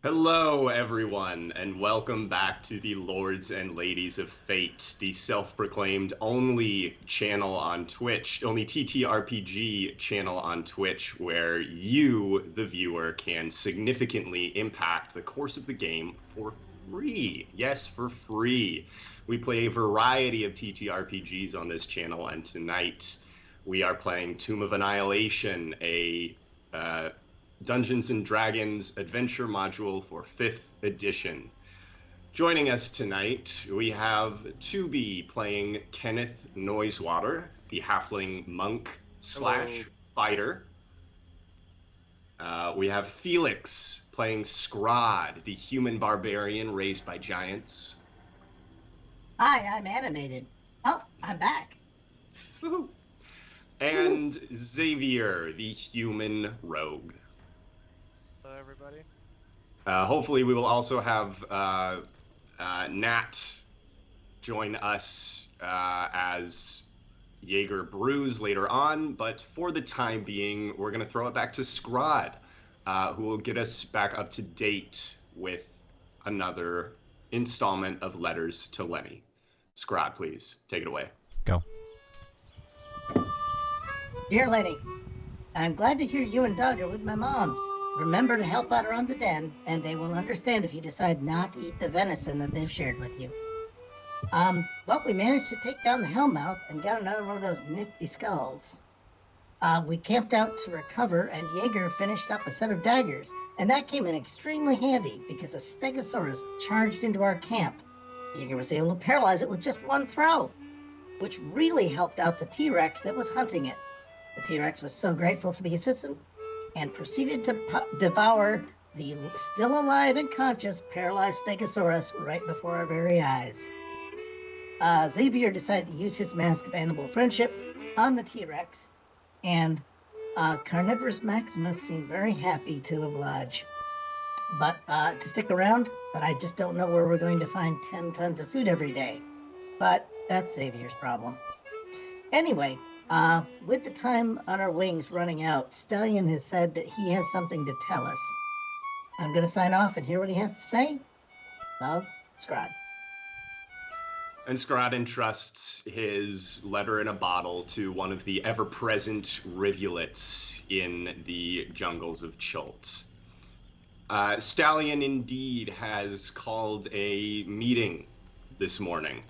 Hello, everyone, and welcome back to the Lords and Ladies of Fate, the self-proclaimed only channel on Twitch, only TTRPG channel on Twitch, where you, the viewer, can significantly impact the course of the game for free. Yes, for free. We play a variety of TTRPGs on this channel, and tonight we are playing Tomb of Annihilation, a Dungeons and Dragons adventure module for 5th edition. Joining us tonight, we have Tubi playing Kenneth Noisewater, the halfling monk slash fighter. We have Felix playing Scrod, the human barbarian raised by giants. Hi, I'm animated. Oh, I'm back. And Xavier, the human rogue. Hello, everybody. Hopefully, we will also have Nat join us as Jaeger Brews later on, but for the time being, we're going to throw it back to Scrod, who will get us back up to date with another installment of Letters to Lenny. Scrod, please, take it away. Go. Dear Lenny, I'm glad to hear you and Doug are with my moms. Remember to help out around the den, and they will understand if you decide not to eat the venison that they've shared with you. Well, we managed to take down the Hellmouth and got another one of those nifty skulls. We camped out to recover, and Jaeger finished up a set of daggers, and that came in extremely handy because a Stegosaurus charged into our camp. Jaeger was able to paralyze it with just one throw, which really helped out the T-Rex that was hunting it. The T-Rex was so grateful for the assistance and proceeded to devour the still alive and conscious paralyzed Stegosaurus right before our very eyes. Xavier decided to use his mask of animal friendship on the T-Rex, and Carnivorous Maximus seemed very happy to oblige. But to stick around, but I just don't know where we're going to find 10 tons of food every day. But that's Xavier's problem. Anyway, with the time on our wings running out, Stallion has said that he has something to tell us. I'm going to sign off and hear what he has to say. Love, Scrod. And Scrod entrusts his letter in a bottle to one of the ever-present rivulets in the jungles of Chult. Stallion indeed has called a meeting this morning.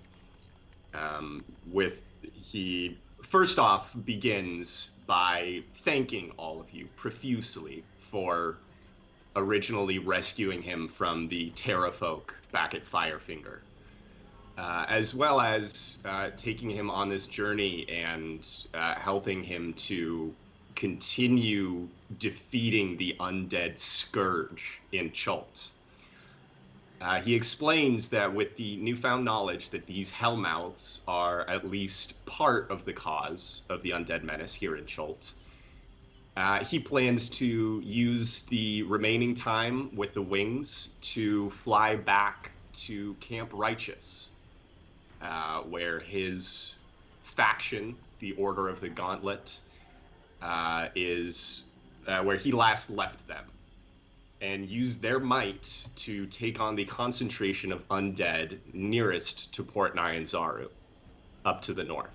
He first off begins by thanking all of you profusely for originally rescuing him from the Terrafolk back at Firefinger, as well as taking him on this journey and helping him to continue defeating the undead scourge in Chult. He explains that with the newfound knowledge that these Hellmouths are at least part of the cause of the undead menace here in Chult, he plans to use the remaining time with the wings to fly back to Camp Righteous, where his faction, the Order of the Gauntlet, is where he last left them, and use their might to take on the concentration of undead nearest to Port Nyanzaru, up to the north.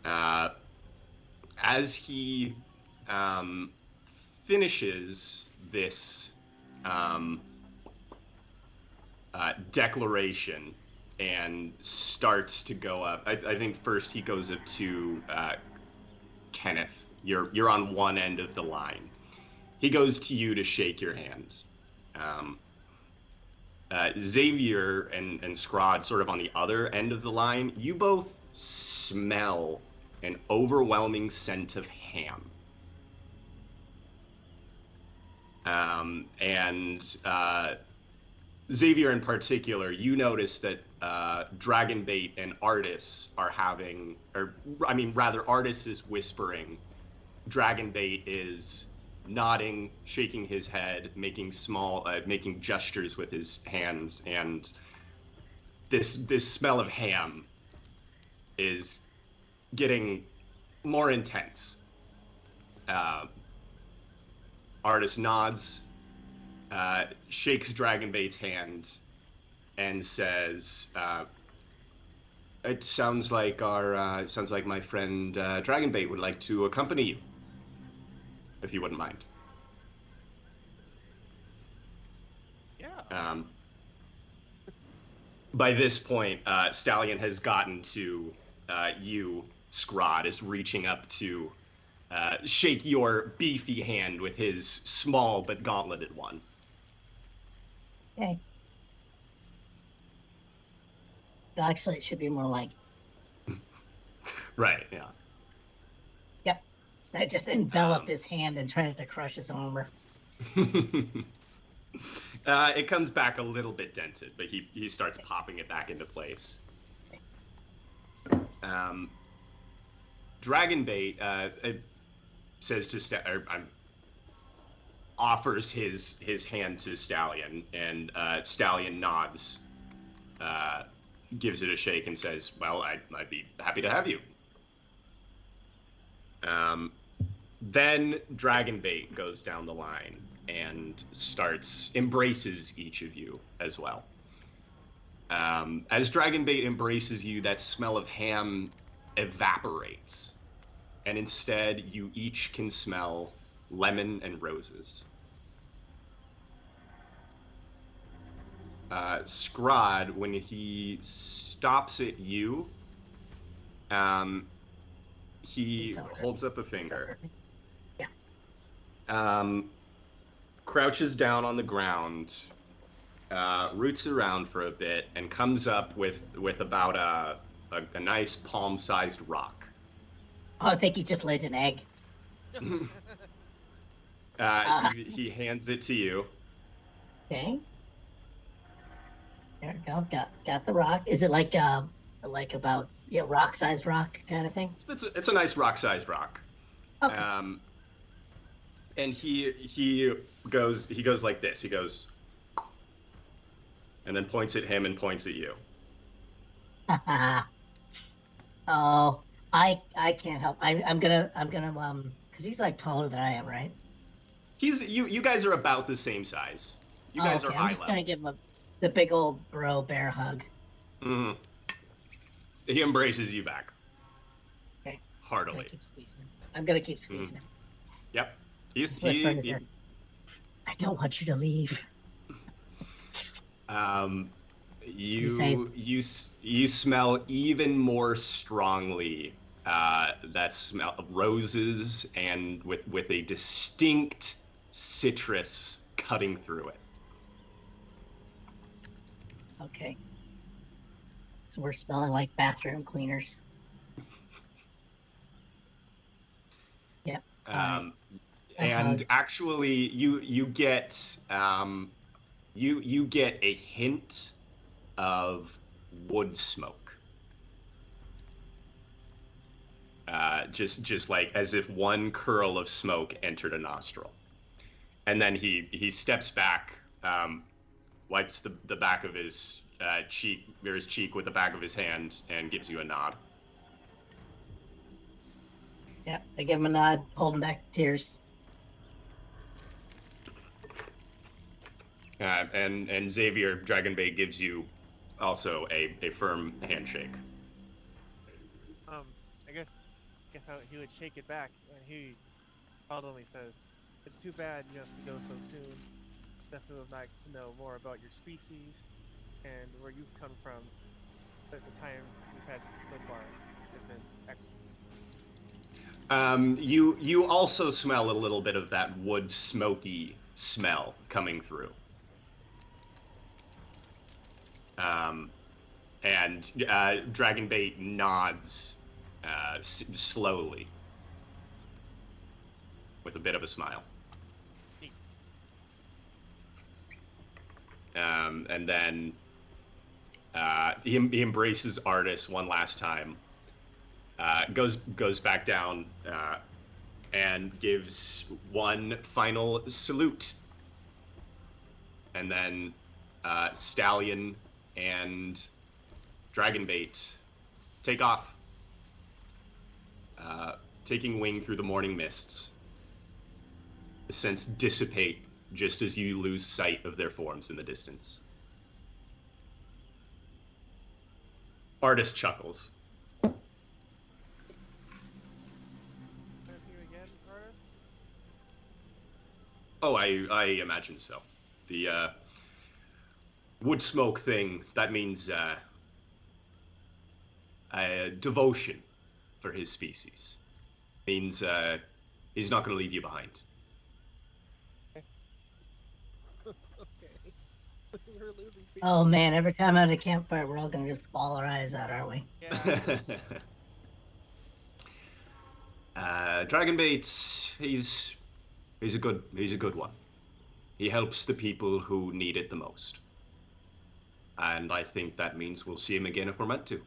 As he finishes this declaration and starts to go up, I think first he goes up to Kenneth. You're on one end of the line. He goes to you to shake your hand. Xavier and Scrod sort of on the other end of the line. You both smell an overwhelming scent of ham. Xavier in particular, you notice that Dragonbait and Artis are having, Artis is whispering. Dragonbait is nodding, shaking his head, making gestures with his hands, and this smell of ham is getting more intense. Artis nods, shakes Dragonbait's hand and says, "It sounds like my friend Dragonbait would like to accompany you, if you wouldn't mind." Yeah. By this point, Stallion has gotten to you. Scrod is reaching up to shake your beefy hand with his small but gauntleted one. Okay. Actually, it should be more like. Right, yeah. Yep. I just envelop his hand and try to crush his armor. It comes back a little bit dented, but he starts popping it back into place. Dragonbait says to offers his hand to Stallion, and Stallion nods, gives it a shake, and says, "Well, I'd be happy to have you." Then Dragonbait goes down the line and embraces each of you as well. As Dragonbait embraces you, that smell of ham evaporates, and instead you each can smell lemon and roses. Scrod, when he stops at you, he holds up a finger. Yeah. Crouches down on the ground, roots around for a bit, and comes up with about a nice palm-sized rock. Oh, I think he just laid an egg. He hands it to you. Okay. There we go. Got the rock. Is it like about rock-sized rock kind of thing? It's a nice rock-sized rock. Okay. And he goes like this. He goes, and then points at him and points at you. Oh, I can't help. I'm gonna because he's like taller than I am, right? You guys are about the same size. You guys are eye I'm just level. gonna give him the big old bro bear hug. Mm-hmm. He embraces you back. Okay. Heartily. I'm gonna keep squeezing him. Yep. I don't want you to leave. You smell even more strongly that smell of roses, and with a distinct citrus cutting through it. Okay. So we're smelling like bathroom cleaners. Yep. And actually, you get you get a hint of wood smoke. Just like as if one curl of smoke entered a nostril, and then he steps back, wipes the back of his cheek with the back of his hand, and gives you a nod. Yep, I give him a nod, holding back the tears. And Xavier, Dragonbait gives you also a firm handshake. I guess how he would shake it back, and he solemnly says, "It's too bad you have to go so soon. Definitely would like to know more about your species and where you've come from. But the time we've had so far has been excellent." You also smell a little bit of that wood smoky smell coming through. And Dragonbait nods slowly with a bit of a smile. And then he embraces Artis one last time, goes back down, and gives one final salute. And then Stallion and Dragonbait take off, taking wing through the morning mists. The scents dissipate just as you lose sight of their forms in the distance. Artist chuckles. Can I see you again, artist? Oh, I imagine so. The wood smoke thing, that means devotion for his species. Means he's not going to leave you behind. Okay. We're losing people. Oh man, every time at a campfire, we're all gonna just bawl our eyes out, aren't we? Yeah. Dragonbait, he's a good one. He helps the people who need it the most. And I think that means we'll see him again if we're meant to.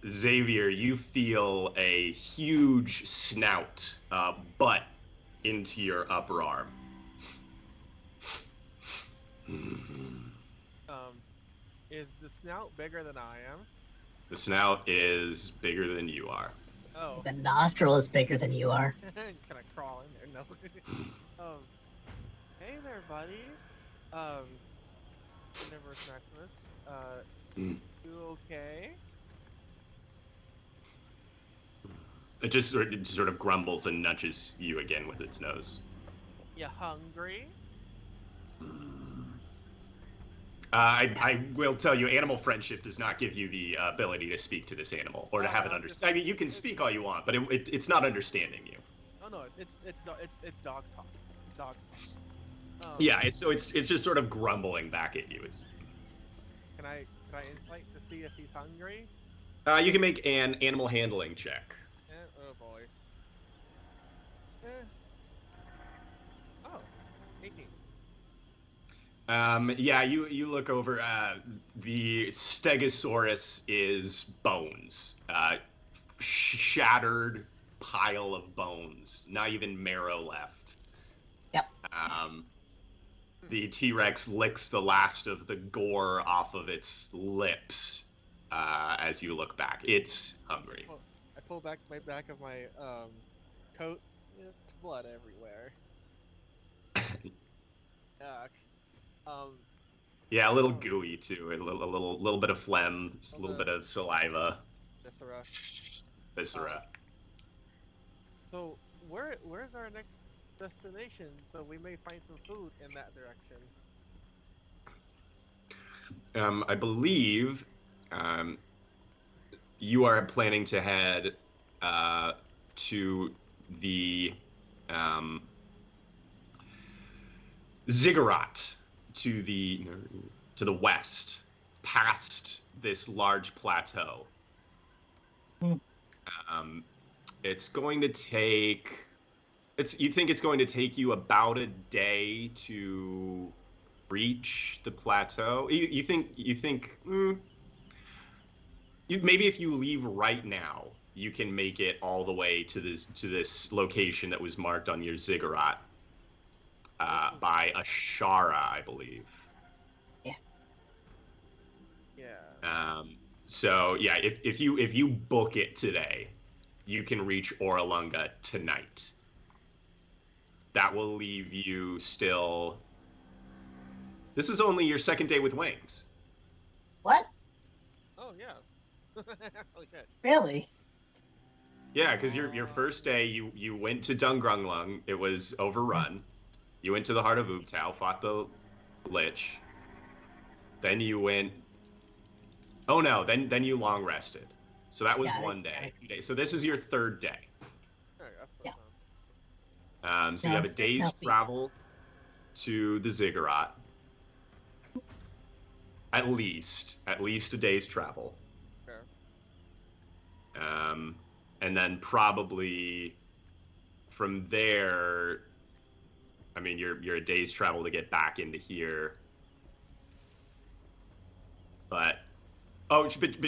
Xavier, you feel a huge snout butt into your upper arm. Is the snout bigger than I am? The snout is bigger than you are. Oh. The nostril is bigger than you are. Kind of crawl in there. No. Hey there, buddy. Universe Maximus. You okay? It just sort of grumbles and nudges you again with its nose. You hungry? I will tell you, animal friendship does not give you the ability to speak to this animal or to have it understand. I mean, you can speak all you want, but it's not understanding you. Oh no, it's dog talk. Dog talk. Yeah, it's just sort of grumbling back at you. Can I insight to see if he's hungry? You can make an animal handling check. Oh boy. Oh, 18. Yeah, you look over. The Stegosaurus is bones, shattered pile of bones, not even marrow left. Yep. The T-Rex licks the last of the gore off of its lips as you look back. It's hungry. I pull back my back of my coat. It's blood everywhere. Yuck. Yeah, a little gooey too. A little bit of phlegm, a little bit of saliva. Viscera. So where's our next destination? So we may find some food in that direction. I believe you are planning to head to the ziggurat to the west, past this large plateau. It's going to take. You think it's going to take you about a day to reach the plateau? You think maybe if you leave right now, you can make it all the way to this location that was marked on your ziggurat by Ashara, I believe. Yeah. Yeah. So yeah, if you book it today, you can reach Oralunga tonight. That will leave you still. This is only your second day with wings. What? Oh yeah. Holy shit. Really? Yeah, because your first day you went to Dungrunglung. It was overrun. You went to the heart of Ubtao, fought the Lich. Then you went. Oh no! Then you long rested. So that was 1 day, 2 days. So this is your third day. Yeah. So you have a day's travel to the ziggurat. At least a day's travel. Fair. And then probably from there, I mean, you're a day's travel to get back into here. But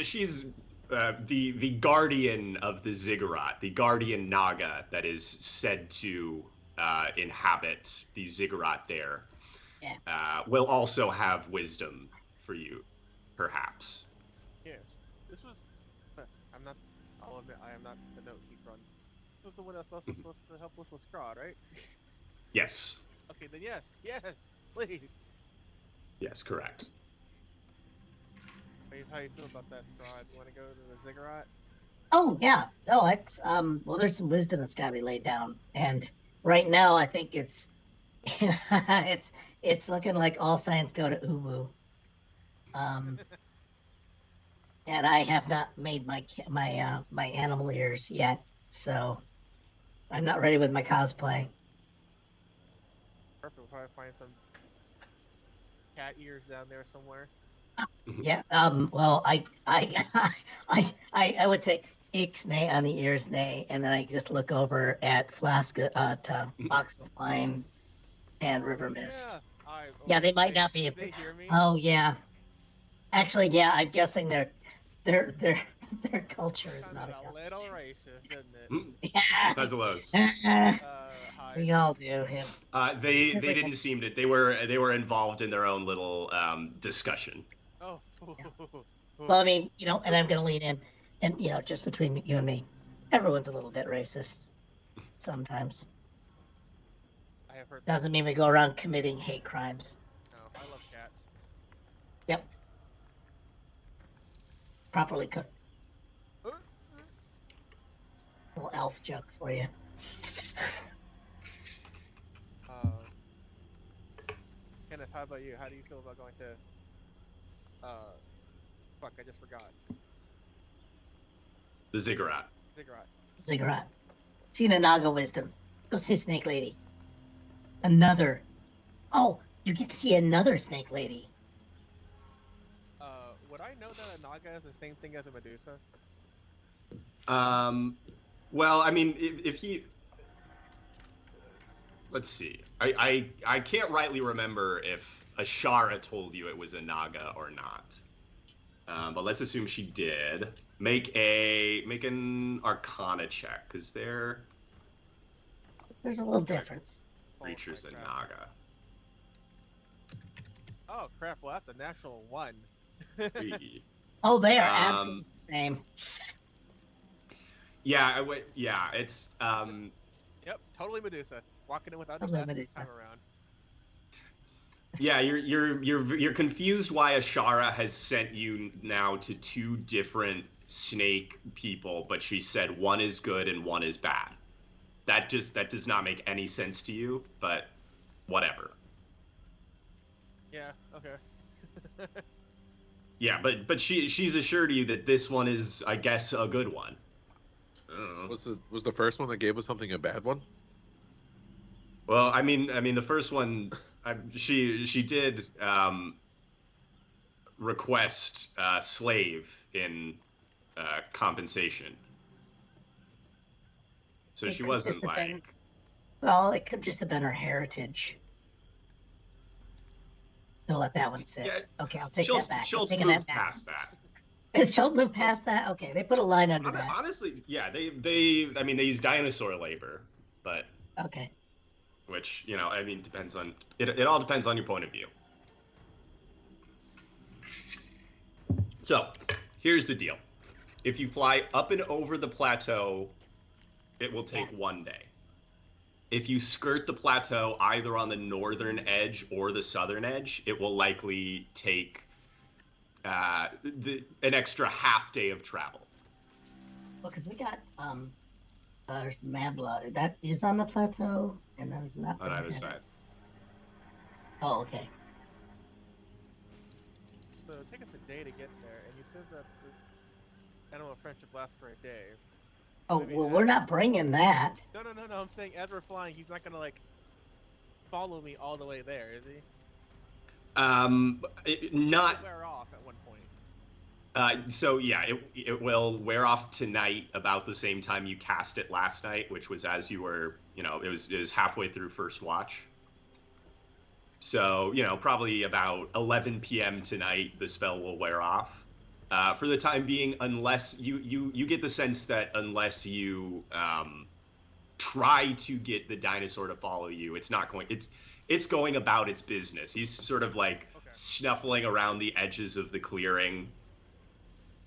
she's the guardian of the ziggurat, the guardian Naga that is said to inhabit the ziggurat there. Yeah. Will also have wisdom for you, perhaps. Yes. This was. I'm not. I'll admit, I am not the note keeper on. This was the one that's also supposed to help with Scrod, right? Yes. Okay, then yes, please. Yes, correct. How you feel about that, Scrod? You want to go to the ziggurat? Oh yeah, no, it's well, there's some wisdom that's got to be laid down, and right now I think it's it's looking like all signs go to Uwu. Um, and I have not made my animal ears yet, so I'm not ready with my cosplay. Perfect. We'll probably find some cat ears down there somewhere. Yeah. Well, I would say ixnay on the ears, nay, and then I just look over at Flask, to Box of Wine and River Mist. Yeah. Yeah, they might not be. Did they hear me? Oh yeah. Actually, yeah, I'm guessing their their culture is not a little racist, isn't it? Yeah. Those are lows. We all do. Yeah. They didn't seem to. They were involved in their own little discussion. Oh. Well, I mean, and I'm going to lean in, and just between you and me, everyone's a little bit racist sometimes. I have heard. Doesn't mean we go around committing hate crimes. No, I love cats. Yep. Properly cooked. Little elf joke for you. Kenneth, how about you? How do you feel about going to? Fuck, I just forgot. The ziggurat. Ziggurat. See the Naga wisdom. Go see Snake Lady. Another. Oh, you get to see another Snake Lady. Would I know that a Naga is the same thing as a Medusa? Well, I mean, if he, let's see, I can't rightly remember if Ashara told you it was a Naga or not. But let's assume she did. Make an Arcana check, because there's a little difference. Creatures in Naga. Oh crap! Well, that's a natural 1. Oh, they are absolutely the same. Yeah, it's Yep, totally Medusa. Walking in without totally a Medusa. time around. Yeah, you're confused why Ashara has sent you now to 2 different snake people, but she said one is good and one is bad. That does not make any sense to you, but whatever. Yeah. Okay. Yeah, but she's assured you that this one is, I guess, a good one. Was the first one that gave us something a bad one? Well, I mean, the first one, she did request slave in compensation, so she wasn't like. Well, it could just have been her heritage. I'll let that one sit. Yeah, okay, I'll take that back. She'll move past that. She'll move past that. Okay, they put a line under that. Honestly, yeah, they use dinosaur labor, but okay. Which I mean depends on it. It all depends on your point of view. So, here's the deal: if you fly up and over the plateau, it will take 1 day. If you skirt the plateau either on the northern edge or the southern edge, it will likely take an extra half day of travel. Well, because we got there's Mabla. That is on the plateau, and that is not on either side. Oh, okay. So it'll take us a day to get there, and you said that the animal friendship lasts for a day. Oh, well, we're not bringing that. No. I'm saying as we're flying, he's not gonna follow me all the way there, is he? Not wear off at one point. So yeah, it will wear off tonight about the same time you cast it last night, which was as you were, it was halfway through first watch. So, probably about 11 p.m. tonight, the spell will wear off. For the time being, unless you get the sense that unless you try to get the dinosaur to follow you, it's going about its business. He's sort of snuffling around the edges of the clearing.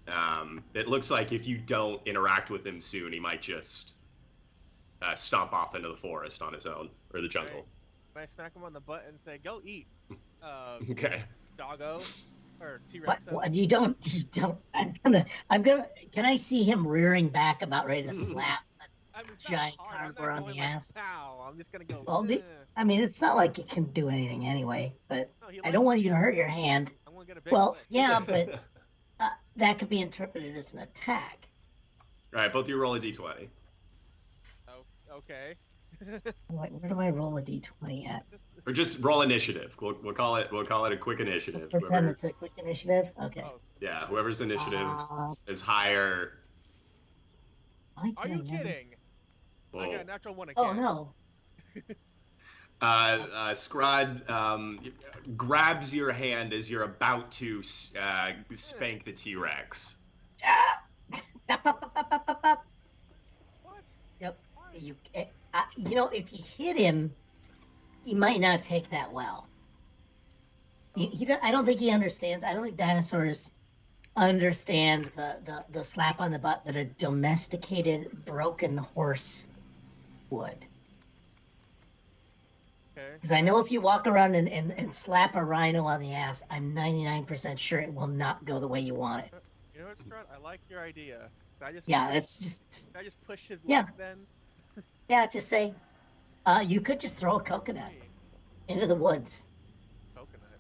It looks like if you don't interact with him soon, he might just stomp off into the forest on his own, or the jungle. Right. I smack him on the butt and say, "Go eat, Okay. doggo, or T-Rex." What you don't. I'm gonna. Can I see him rearing back, about ready to slap I mean, it's not giant hard. I'm carnivore not on going the like, ass? pow. I'm just gonna go. Well, I mean, it's not like it can do anything anyway. But No, he I don't likes want me. you to hurt your hand. I'm gonna get a big Well, lick. yeah, but that could be interpreted as an attack. All right, both of you roll a d20. Oh, okay. Where do I roll a d20 at? Or just roll initiative. We'll call it a quick initiative. Pretend it's a quick initiative. Okay. Oh, Yeah, whoever's initiative Uh, is higher. are you kidding? I got a natural one again. Oh no. Scrod grabs your hand as you're about to spank the T-Rex. What? Yep. Why? You know, if you hit him, he might not take that well. I don't think he understands. I don't think dinosaurs understand the slap on the butt that a domesticated broken horse would. Okay. Because I know if you walk around and slap a rhino on the ass, I'm 99% sure it will not go the way you want it. You know what, Scrod? I like your idea. Can I just That's just Can I just push his Yeah. luck then? just say, you could just throw a coconut Hey, into the woods. coconut.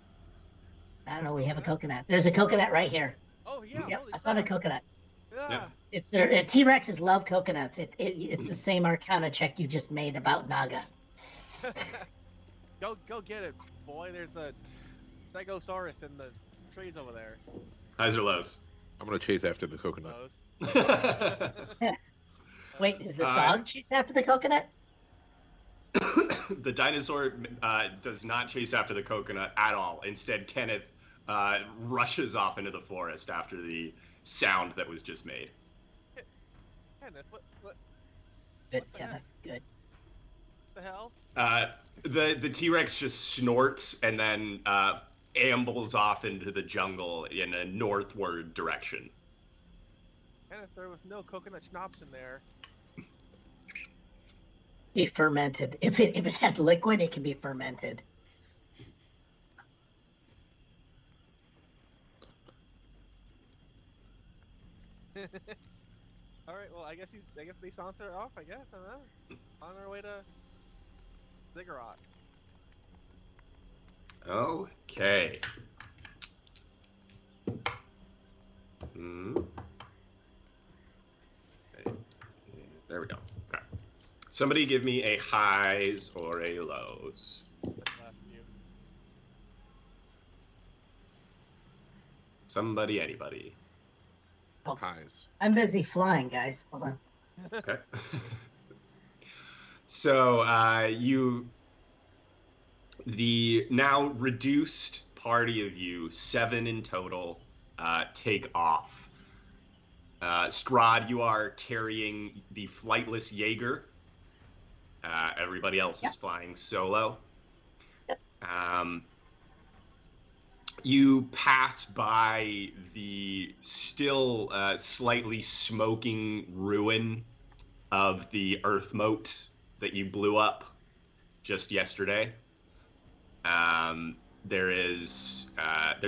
I don't know. We have a coconut. There's a coconut right here. Oh yeah. Yep, Holy I found a crap. coconut. Yeah. It's their T-Rexes love coconuts. It's the same Arcana check you just made about Naga. Go get it, boy. There's a Stegosaurus in the trees over there. Highs or lows? I'm gonna chase after the coconut. Those. Wait, is the dog chase after the coconut? The dinosaur does not chase after the coconut at all. Instead, Kenneth rushes off into the forest after the sound that was just made. Kenneth, what Good, the Kenneth. Good. the hell? The T-Rex just snorts and then ambles off into the jungle in a northward direction. Kenneth, there was no coconut schnapps in there. Be fermented. If it has liquid, it can be fermented. All right. Well, I guess these songs are off. I guess. I don't know. On our way to Ziggurat. Okay. There we go. Okay. Somebody give me a highs or a lows. Last few. Somebody, anybody. Highs. I'm busy flying, guys. Hold on. Okay. So the now reduced party of you, 7 in total, take off. Strahd, you are carrying the flightless Jaeger. Everybody else is flying solo. You pass by the still slightly smoking ruin of the earth moat that you blew up just yesterday. There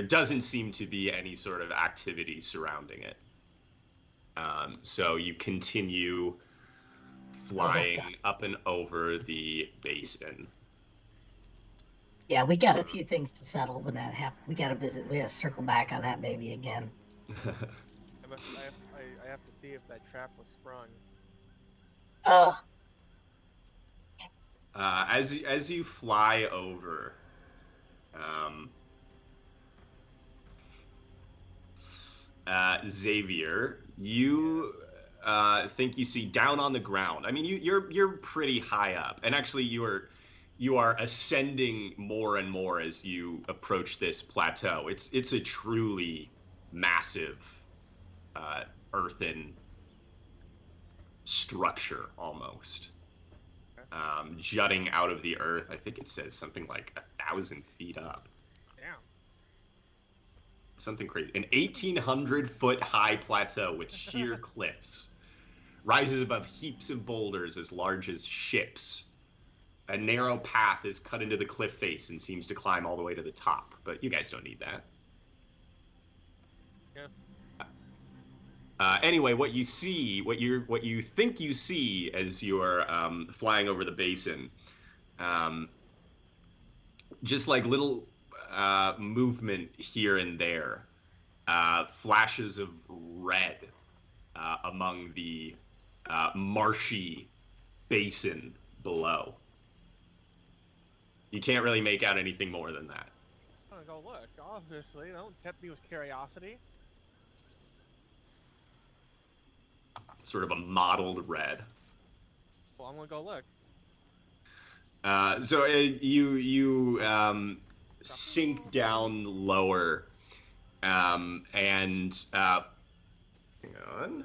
doesn't seem to be any sort of activity surrounding it. So you continue flying up and over the basin. Yeah, we got a few things to settle when that happens. We got to circle back on that maybe again. I have to see if that trap was sprung. As you fly over, Xavier, you think you see down on the ground. I mean, you're pretty high up, and actually you are ascending more and more as you approach this plateau. It's a truly massive earthen structure almost. Jutting out of the earth. I think it says something like 1,000 feet up. Damn. something crazy. An 1,800-foot high plateau with sheer cliffs rises above heaps of boulders as large as ships. A narrow path is cut into the cliff face and seems to climb all the way to the top, but you guys don't need that. Yeah. Anyway, what you see, what you think you see as you're flying over the basin, just like little movement here and there, flashes of red among the marshy basin below. You can't really make out anything more than that. I'm gonna go look. Obviously, don't tempt me with curiosity. Sort of a mottled red. Well, I'm gonna go look. So you sink down lower, and hang on.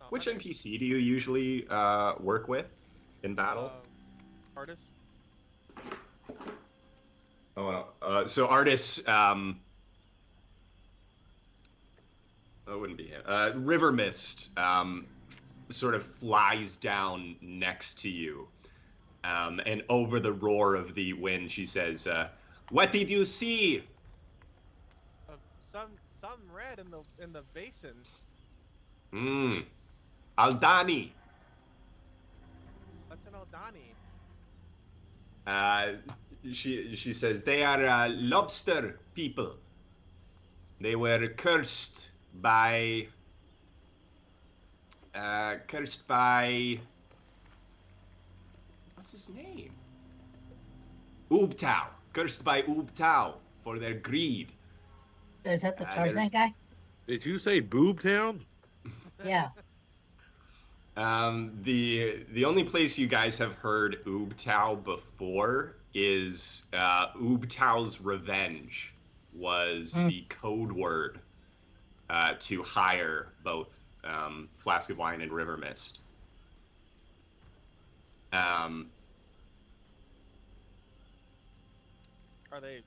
Which NPC do you usually work with in battle? Artist. So Artis, that wouldn't be him. River Mist sort of flies down next to you, and over the roar of the wind, she says, "What did you see?" Some red in the basin. Aldani. What's an Aldani? She says they are lobster people. They were cursed by what's his name? Ubtao. Cursed by Ubtao for their greed. Is that the Tarzan guy? Did you say Boob Town? Yeah. The only place you guys have heard Ubtao before is Ubtao's Revenge was the code word to hire both Flask of Wine and River Mist. Are they?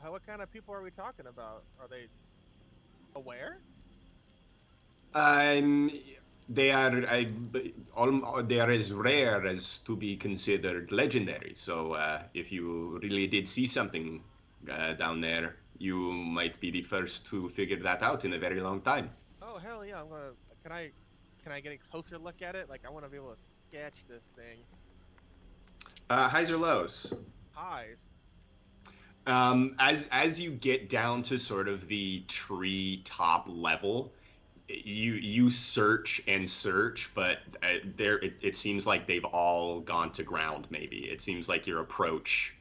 What kind of people are we talking about? Are they aware? They are as rare as to be considered legendary. So if you really did see something down there, you might be the first to figure that out in a very long time. Oh hell yeah! Can I get a closer look at it? Like I want to be able to sketch this thing. Highs or lows? Highs. As you get down to sort of the tree top level, you search and search, but it seems like they've all gone to ground. Maybe it seems like your approach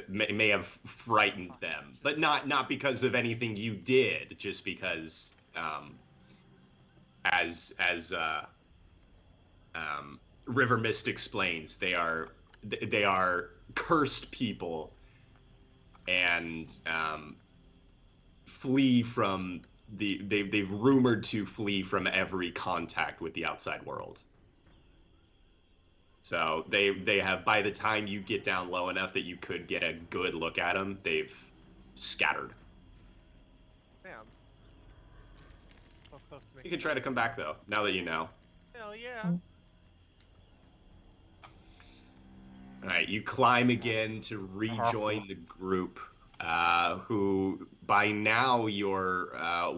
may have frightened them, but not because of anything you did, just because as River Mist explains, they are cursed people and flee from they've rumored to flee from every contact with the outside world. So they have, by the time you get down low enough that you could get a good look at them, they've scattered. Damn. You can try to come back though, now that you know. Hell yeah. All right, you climb again to rejoin the group, who by now your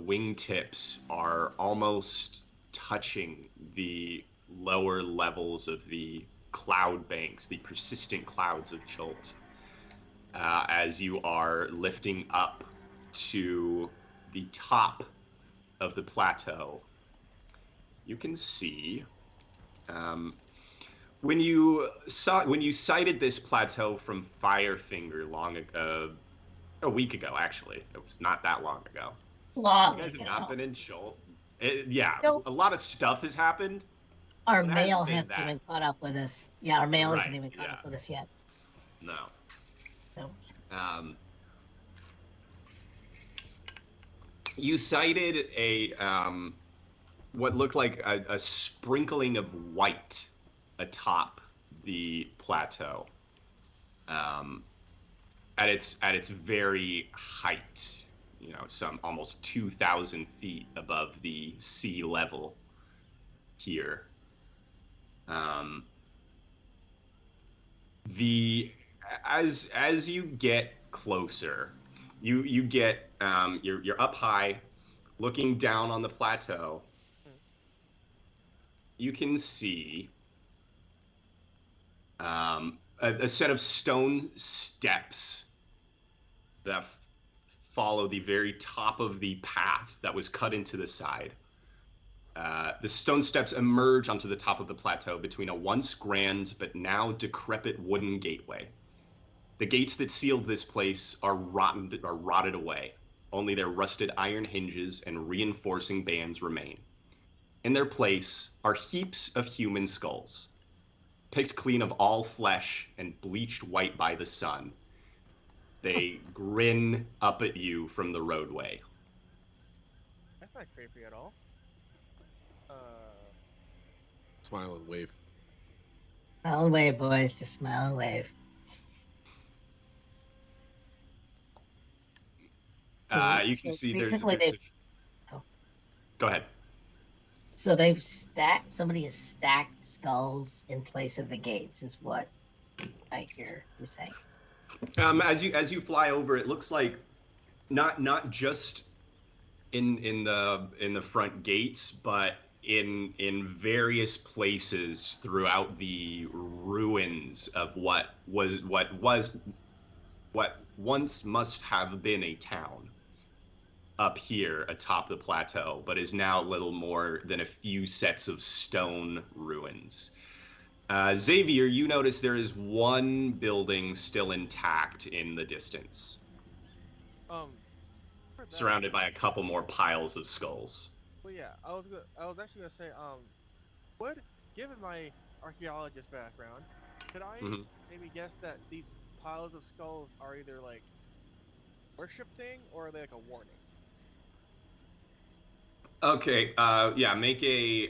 wingtips are almost touching the lower levels of the cloud banks, the persistent clouds of Chult, as you are lifting up to the top of the plateau. You can see when you sighted this plateau from Firefinger a week ago, actually. It was not that long ago. You guys have not been in Chult. A lot of stuff has happened. Our mail hasn't even caught up with us. Yeah, our mail hasn't even caught up with us yet. No. No. You sighted what looked like a sprinkling of white atop the plateau. at its very height, some almost 2,000 feet above the sea level here. As you get closer, you get you're up high, looking down on the plateau. You can see a set of stone steps that follow the very top of the path that was cut into the side. The stone steps emerge onto the top of the plateau between a once grand but now decrepit wooden gateway. The gates that sealed this place are rotted away. Only their rusted iron hinges and reinforcing bands remain. In their place are heaps of human skulls, picked clean of all flesh and bleached white by the sun. They grin up at you from the roadway. That's not creepy at all. Smile and wave. Smile and wave, boys. Just smile and wave. You can see Oh. Go ahead. So somebody has stacked skulls in place of the gates, is what I hear you saying. As you fly over, it looks like not just in the front gates, but in various places throughout the ruins of what once must have been a town up here atop the plateau, but is now little more than a few sets of stone ruins. Xavier, you notice there is one building still intact in the distance, surrounded by a couple more piles of skulls. Well, yeah, I was actually gonna say, given my archaeologist background, could I maybe guess that these piles of skulls are either like worship thing or are they like a warning? Okay, yeah, make a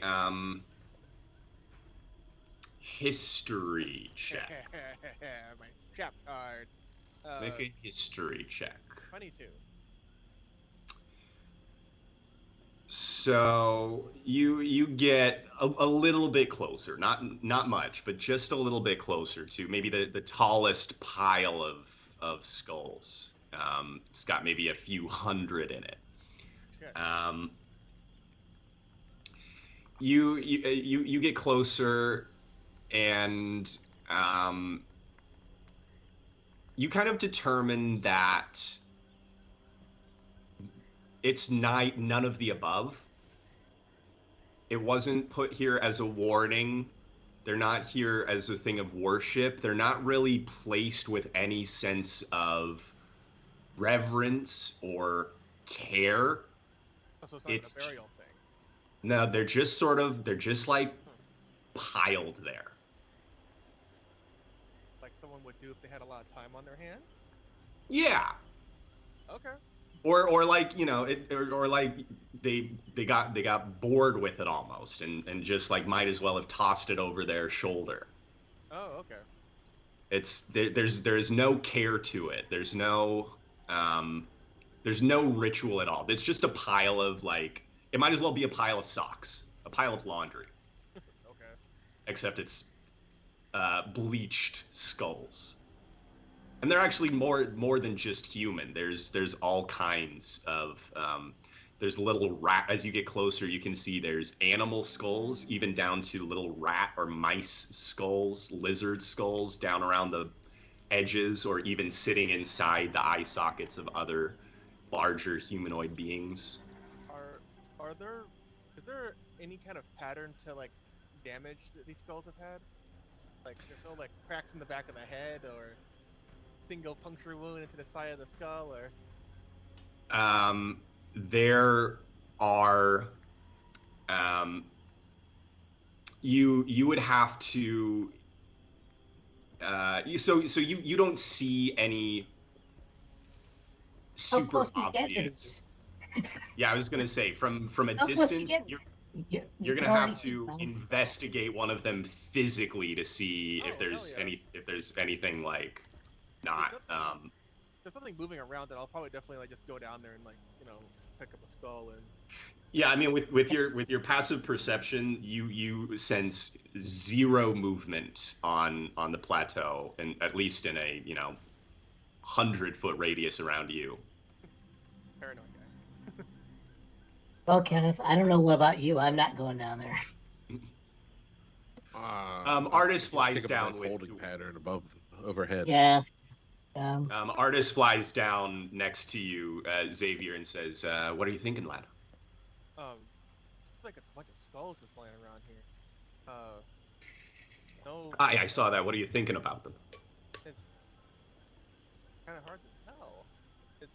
history check. My chap card. Make a history check. 22. So you get a little bit closer, not much, but just a little bit closer to maybe the tallest pile of skulls. It's got maybe a few hundred in it. Sure. You get closer, and you kind of determine that it's none of the above. It wasn't put here as a warning. They're not here as a thing of worship. They're not really placed with any sense of reverence or care. Oh, so it's not a burial thing. No, they're just like piled there. Like someone would do if they had a lot of time on their hands? Yeah. Okay. Or like, or like they got bored with it almost and just like might as well have tossed it over their shoulder. Oh, okay. There's no care to it. There's no ritual at all. It's just a pile of like, it might as well be a pile of socks, a pile of laundry. Okay. Except it's bleached skulls. And they're actually more than just human. There's all kinds of there's little rat. As you get closer, you can see there's animal skulls, even down to little rat or mice skulls, lizard skulls down around the edges, or even sitting inside the eye sockets of other larger humanoid beings. Is there any kind of pattern to like damage that these skulls have had? Like there's no like cracks in the back of the head or single puncture wound into the side of the skull, or there are you would have to you don't see any super obvious. Yeah, I was gonna say from a distance you're gonna have to investigate one of them physically to see if there's anything like not there's something moving around, then I'll probably definitely like just go down there and like pick up a skull and. Yeah, I mean, with your passive perception, you sense zero movement on the plateau, and at least in a 100-foot radius around you. Paranoid guys. Well, Kenneth, I don't know what about you. I'm not going down there. Artist flies down with holding pattern overhead. Yeah. Artist flies down next to you, Xavier, and says, "What are you thinking, lad?" Like a bunch of skulls just laying around here. No. I saw that. What are you thinking about them? It's kind of hard to tell. It's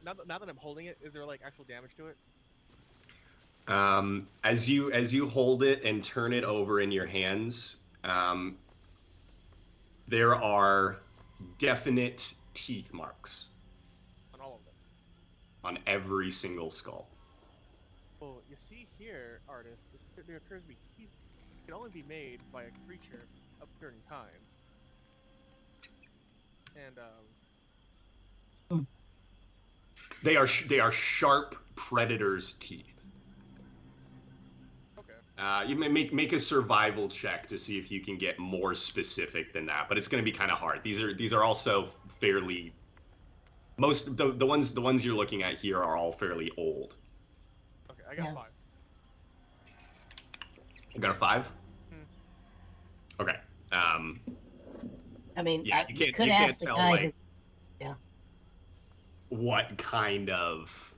now that I'm holding it, is there like actual damage to it? As you hold it and turn it over in your hands, there are definite teeth marks On all of them. on every single skull. Well, you see here, artist, there appears to be teeth can only be made by a creature of a certain kind. And They are sharp predators' teeth. okay. You may make a survival check to see if you can get more specific than that, but it's going to be kind of hard. These are also fairly most the ones you're looking at here are all fairly old. Okay, I got 5. You got a 5? Okay. I mean, Yeah, you can't tell like what kind of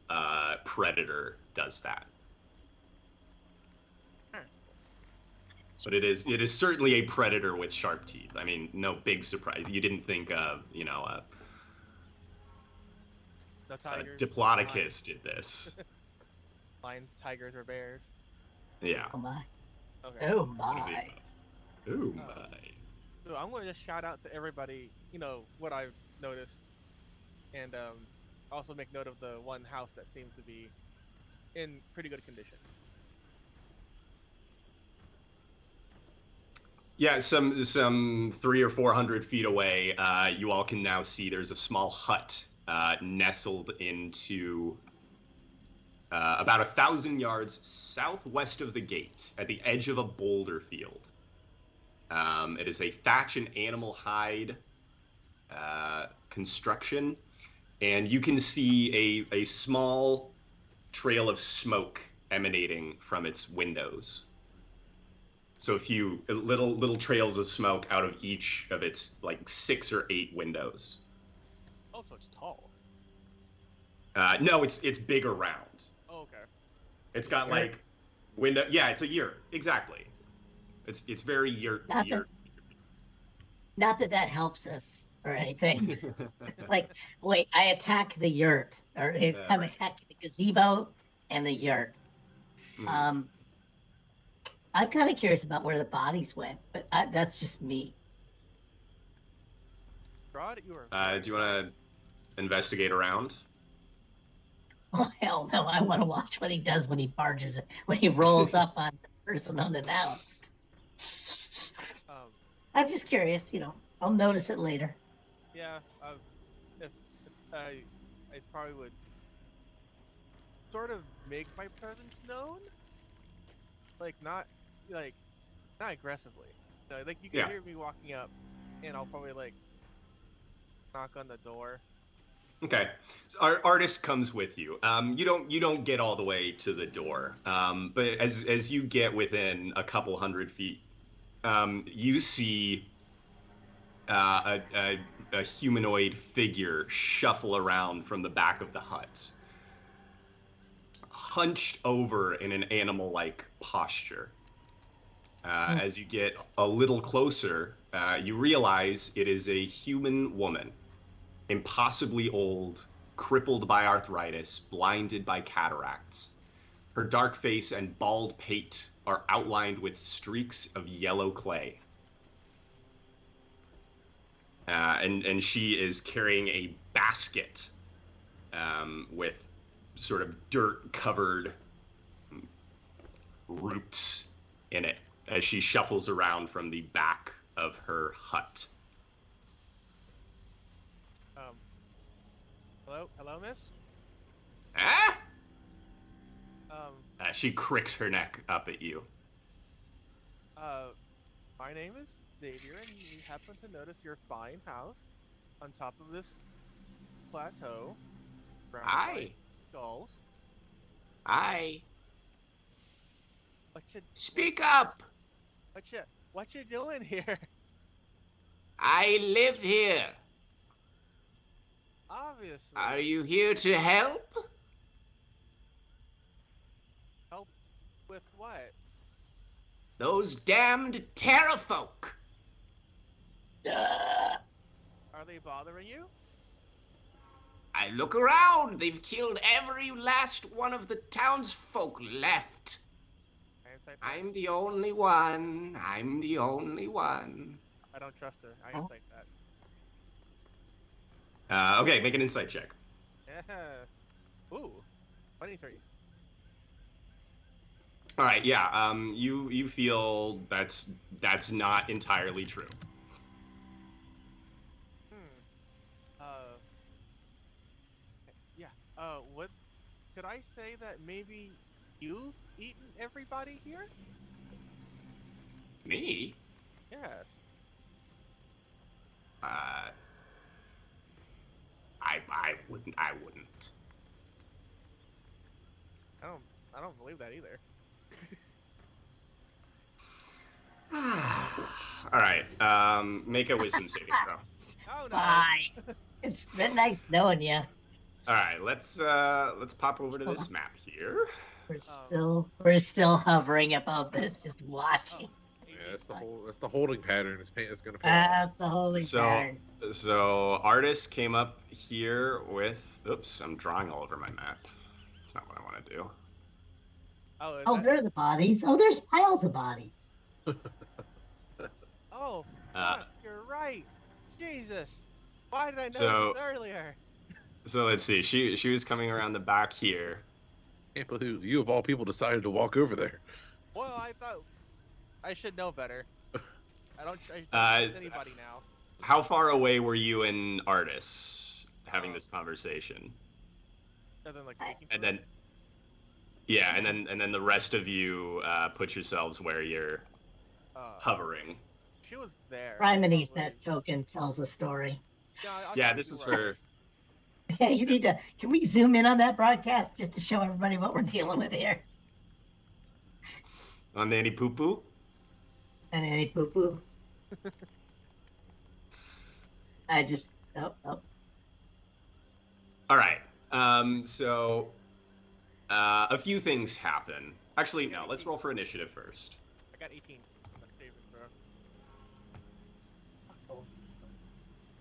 predator does that. But it is certainly a predator with sharp teeth. I mean, no big surprise. You didn't think of, No tigers, Diplodocus did this. Lions, tigers, or bears. Yeah. Oh my. Okay. Oh my. Oh my. So I'm going to just shout out to everybody, what I've noticed, and also make note of the one house that seems to be in pretty good condition. Yeah, some 300 or 400 feet away, you all can now see there's a small hut nestled into about 1,000 yards southwest of the gate, at the edge of a boulder field. It is a thatch and animal hide construction, and you can see a small trail of smoke emanating from its windows. So a few little trails of smoke out of each of its like 6 or 8 windows. Oh, so it's tall. No, it's big around. Oh, okay. It's got like window. Yeah, it's a yurt. Exactly. It's very yurt. Not that helps us or anything. It's like, wait, I attack the yurt, or I'm attacking the gazebo and the yurt. Mm-hmm. I'm kind of curious about where the bodies went, but that's just me. Rod, you are. Do you want to investigate around? Oh hell no! I want to watch what he does when he rolls up on the person unannounced. I'm just curious, I'll notice it later. Yeah, if I probably would sort of make my presence known, not aggressively. Like you can hear me walking up, and I'll probably knock on the door. Okay, so our artist comes with you. You don't get all the way to the door, but as you get within a couple hundred feet, you see a humanoid figure shuffle around from the back of the hut, hunched over in an animal-like posture. As you get a little closer, you realize it is a human woman. Impossibly old, crippled by arthritis, blinded by cataracts. Her dark face and bald pate are outlined with streaks of yellow clay. And she is carrying a basket with sort of dirt-covered roots in it as she shuffles around from the back of her hut. Hello, miss. Ah? Um, She cricks her neck up at you. my name is Xavier, and we happen to notice your fine house on top of this plateau, surrounded by Aye. skulls. Aye. What you, Speak up. what you doing here? I live here. Obviously. Are you here to help? Help with what? Those damned terrafolk. Are they bothering you? I look around. They've killed every last one of the townsfolk left. I'm the only one. I'm the only one. I don't trust her. I insight that. Okay, make an insight check. Yeah. Ooh. 23. All right, yeah. You feel that's not entirely true. Yeah. What? Could I say that maybe you've eaten everybody here? Me? Yes. I wouldn't. I wouldn't. I don't believe that either. All right. Make a wisdom saving throw. Oh no. Bye. It's been nice knowing you. All right, let's pop over to this map here. We're still hovering above this, just watching. Yeah, that's the holding pattern. It's gonna pay. That's the holy pattern. So artist came up here with. Oops, I'm drawing all over my map. That's not what I want to do. Oh, there are the bodies. Oh, there's piles of bodies. Oh, fuck, you're right. Jesus, why did I know this earlier? So let's see. She was coming around the back here. Can't believe you of all people decided to walk over there. Well, I thought I should know better. I don't trust anybody now. How far away were you and Artis having this conversation? Doesn't like speaking. And then, yeah, and then the rest of you put yourselves where you're hovering. She was there. Primony's that token tells a story. Yeah, this is for. Yeah, you need to. Can we zoom in on that broadcast just to show everybody what we're dealing with here? On Nanny Poo Poo? And any poo poo. I just. Oh. All right. So, a few things happen. Actually, no. Let's roll for initiative first. I got 18. My favorite throw.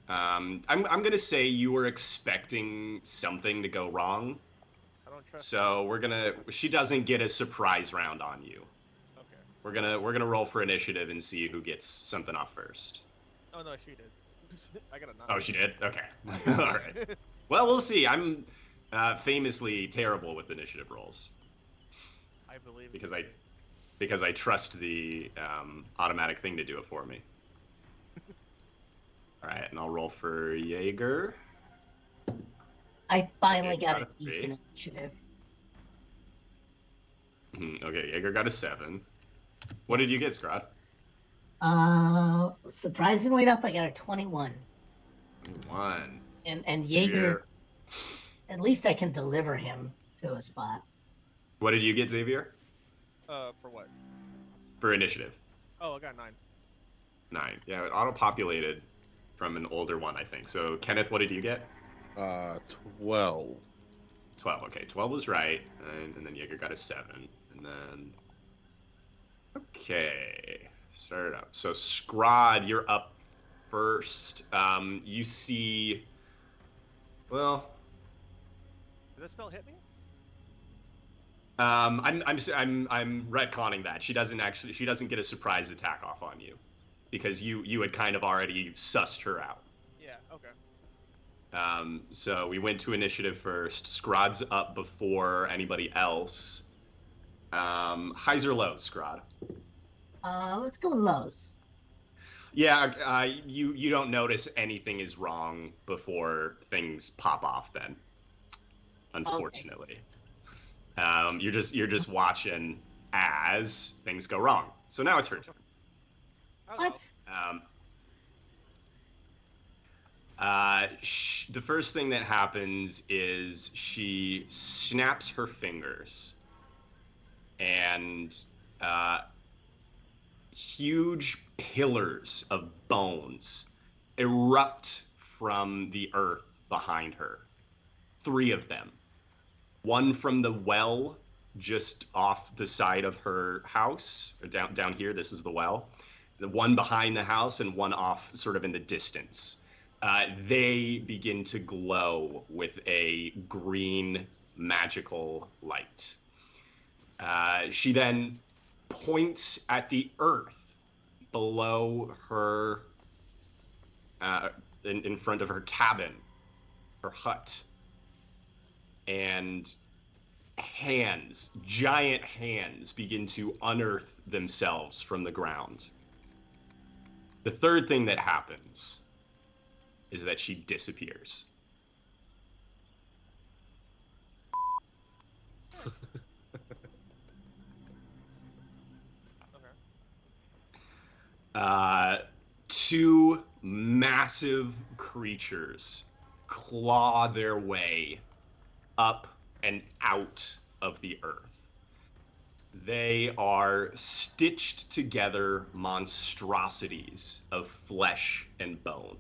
I'm gonna say you were expecting something to go wrong. I don't trust. So she doesn't get a surprise round on you. Okay. We're gonna roll for initiative and see who gets something off first. Oh no, she did. I got a 9. Oh, she did? Okay. All right. Well, we'll see. I'm famously terrible with initiative rolls. I believe because I trust the automatic thing to do it for me. All right, and I'll roll for Jaeger. I finally got a decent initiative. Okay, Jaeger got a 7. What did you get, Scrod? Surprisingly enough, I got a 21. 1. And Jaeger, at least I can deliver him to a spot. What did you get, Xavier? For what? For initiative. Oh, I got 9. 9. Yeah, it auto-populated from an older one, I think. So, Kenneth, what did you get? 12. 12, okay. 12 was right, and then Jaeger got a 7. And then... Okay. Start it up. So, Scrod, you're up first. You see... Well... Did that spell hit me? I'm retconning that. She doesn't get a surprise attack off on you. Because you had kind of already sussed her out. Yeah, okay. So we went to initiative first. Scrod's up before anybody else. Highs or lows, Scrod? Let's go with lows. Yeah, you don't notice anything is wrong before things pop off. Then, unfortunately, you're just watching as things go wrong. So now it's her turn. What? The first thing that happens is she snaps her fingers, and huge pillars of bones erupt from the earth behind her. 3 of them. One from the well just off the side of her house, or down here, this is the well. The one behind the house and one off sort of in the distance. They begin to glow with a green magical light. She then points at the earth below her, in front of her cabin, her hut, and giant hands, begin to unearth themselves from the ground. The third thing that happens is that she disappears. Okay. 2 massive creatures claw their way up and out of the earth. They are stitched together monstrosities of flesh and bone.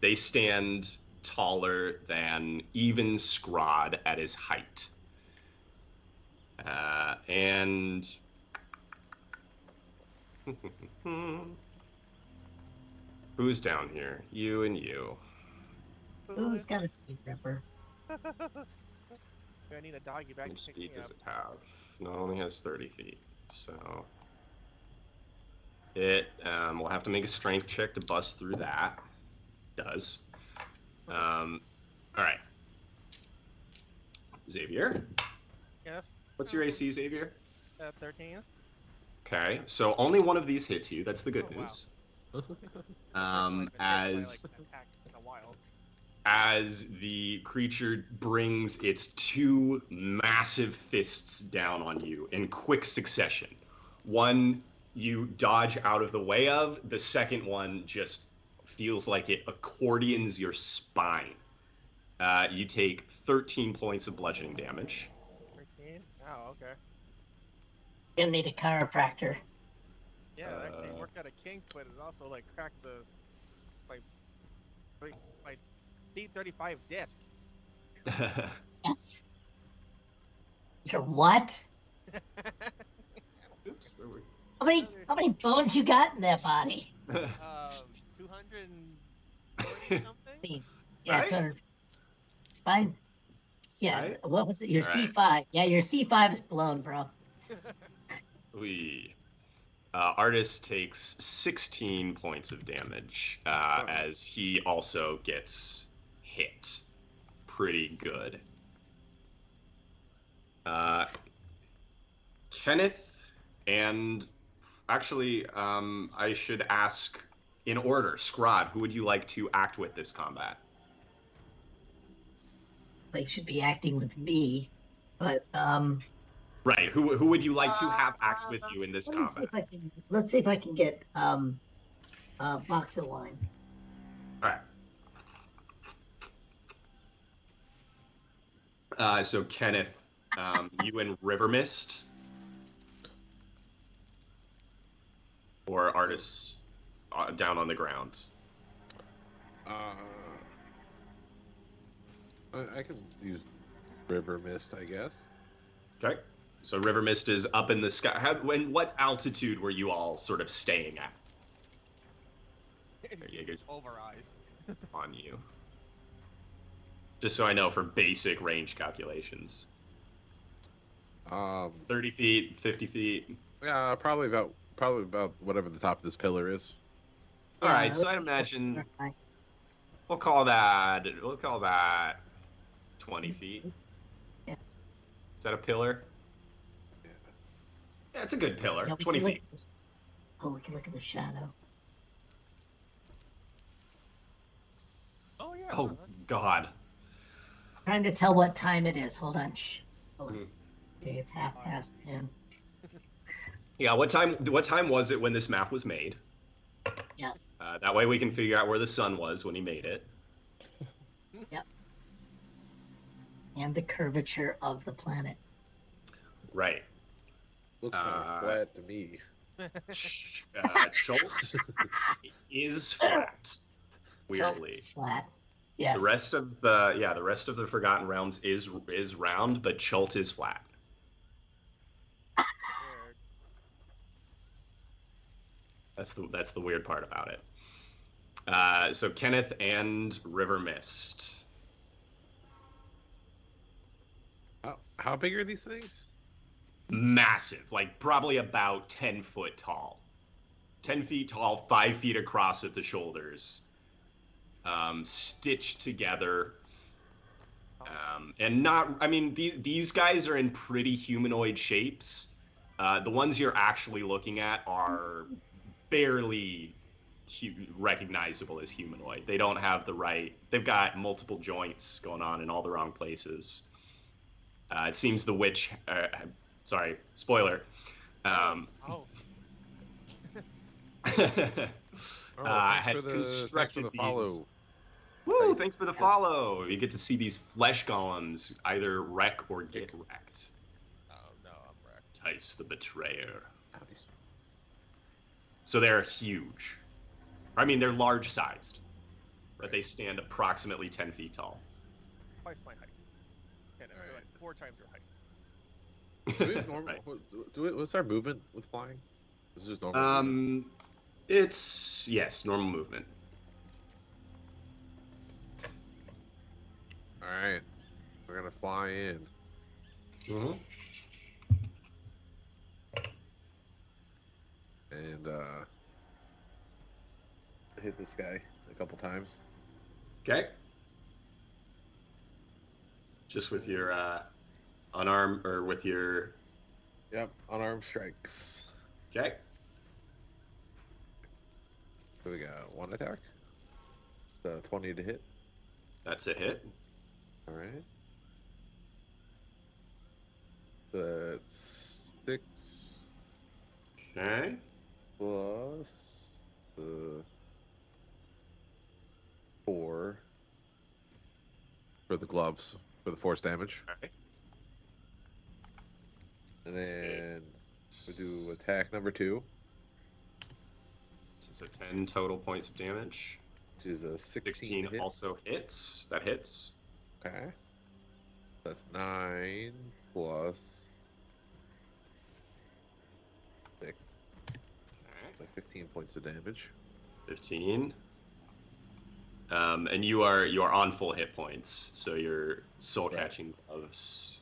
They stand taller than even Scrod at his height. And who's down here? You and you. Who's got a sea ripper? I need a doggy back How to much pick speed me does up. it have? No, it only has 30 feet. So it will have to make a strength check to bust through that. It does. All right. Xavier, Yes. what's your AC, Xavier? 13. Okay, so only one of these hits you. That's the good Oh, wow. news. First time I've been hit by, As an attack in a while. as the creature brings its 2 massive fists down on you in quick succession. One you dodge out of the way of, the second one just feels like it accordions your spine. You take 13 points of bludgeoning damage. 13? Oh, okay. You'll need a chiropractor. Yeah, it actually worked out a kink, but it also like cracked the my D35 disc. Yes. Your what? Oops, where were How many bones you got in that body? 240 something. Yeah, Right? 200. Spine. Yeah. Right? What was it? Your All right. C5. Yeah, your C5 is blown, bro. Artist takes 16 points of damage as he also gets hit pretty good. Kenneth, and actually, I should ask in order. Scrod, who would you like to act with this combat? They should be acting with me, but Right. Who would you like to have act with you in this combat? Let's see if I can get a box of wine. All right. So Kenneth, you and River Mist, or artists down on the ground. I can use River Mist, I guess. Okay. So River Mist is up in the sky. What altitude were you all sort of staying at? It's you go. pulverized. On you. Just so I know for basic range calculations. 30 feet, 50 feet. Yeah, probably about whatever the top of this pillar is. All right, so I'd imagine we'll call that 20 feet. Yeah. Is that a pillar? Yeah, it's a good pillar. Yeah, 20 feet. we can look at the shadow. Oh yeah. Oh God. Trying to tell what time it is. Hold on. Shh. Hold on. Mhm. Okay, it's 10:30. Yeah. What time? What time was it when this map was made? Yes. That way we can figure out where the sun was when he made it. Yep. And the curvature of the planet. Right. Looks kind of flat to me. Schultz is flat. Weirdly. It's flat. Yes. The rest of the Forgotten Realms is round, but Chult is flat. That's the weird part about it. So Kenneth and River Mist. How big are these things? Massive, like probably about 10 foot tall. 10 feet tall, 5 feet across at the shoulders. Stitched together. And not, I mean, these guys are in pretty humanoid shapes. The ones you're actually looking at are barely recognizable as humanoid. They don't have the right, they've got multiple joints going on in all the wrong places. It seems the witch, sorry, spoiler. Has constructed the these. follow. Woo! Thanks for the follow. You get to see these flesh golems either wreck or get wrecked. Oh no, I'm wrecked. Tice the betrayer. So they're huge. I mean, they're large-sized, but they stand approximately 10 feet tall. Twice my height. And All right. like 4 times your height. Do we have normal, what's our movement with flying? This is just normal. movement? It's normal movement. All right, we're gonna fly in. Mm-hmm. And hit this guy a couple times. Okay. Just with your unarmed or with your. Yep, unarmed strikes. Okay. So we got 1 attack. So 20 to hit. That's a hit. All right. That's 6 Okay. plus the 4 for the gloves for the force damage. Okay. And then we do attack number 2, So 10 total points of damage. which is a 16 hit. Also hits. That hits. Okay. That's 9 plus 6. Okay. So 15 points of damage. 15. And you are on full hit points, so your soul catching gloves.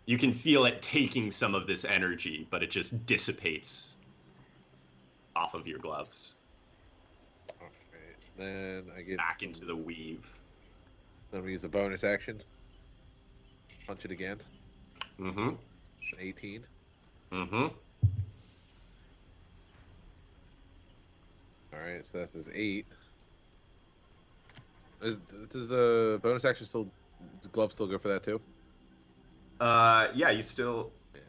You can feel it taking some of this energy, but it just dissipates off of your gloves. Okay. Then I get Back into the weave. Then we use a bonus action. Punch it again. Mm-hmm. It's an 18. Mm-hmm. Alright, so that's 8. Does the bonus action still, the glove still go for that too? Yeah, you still. Yeah.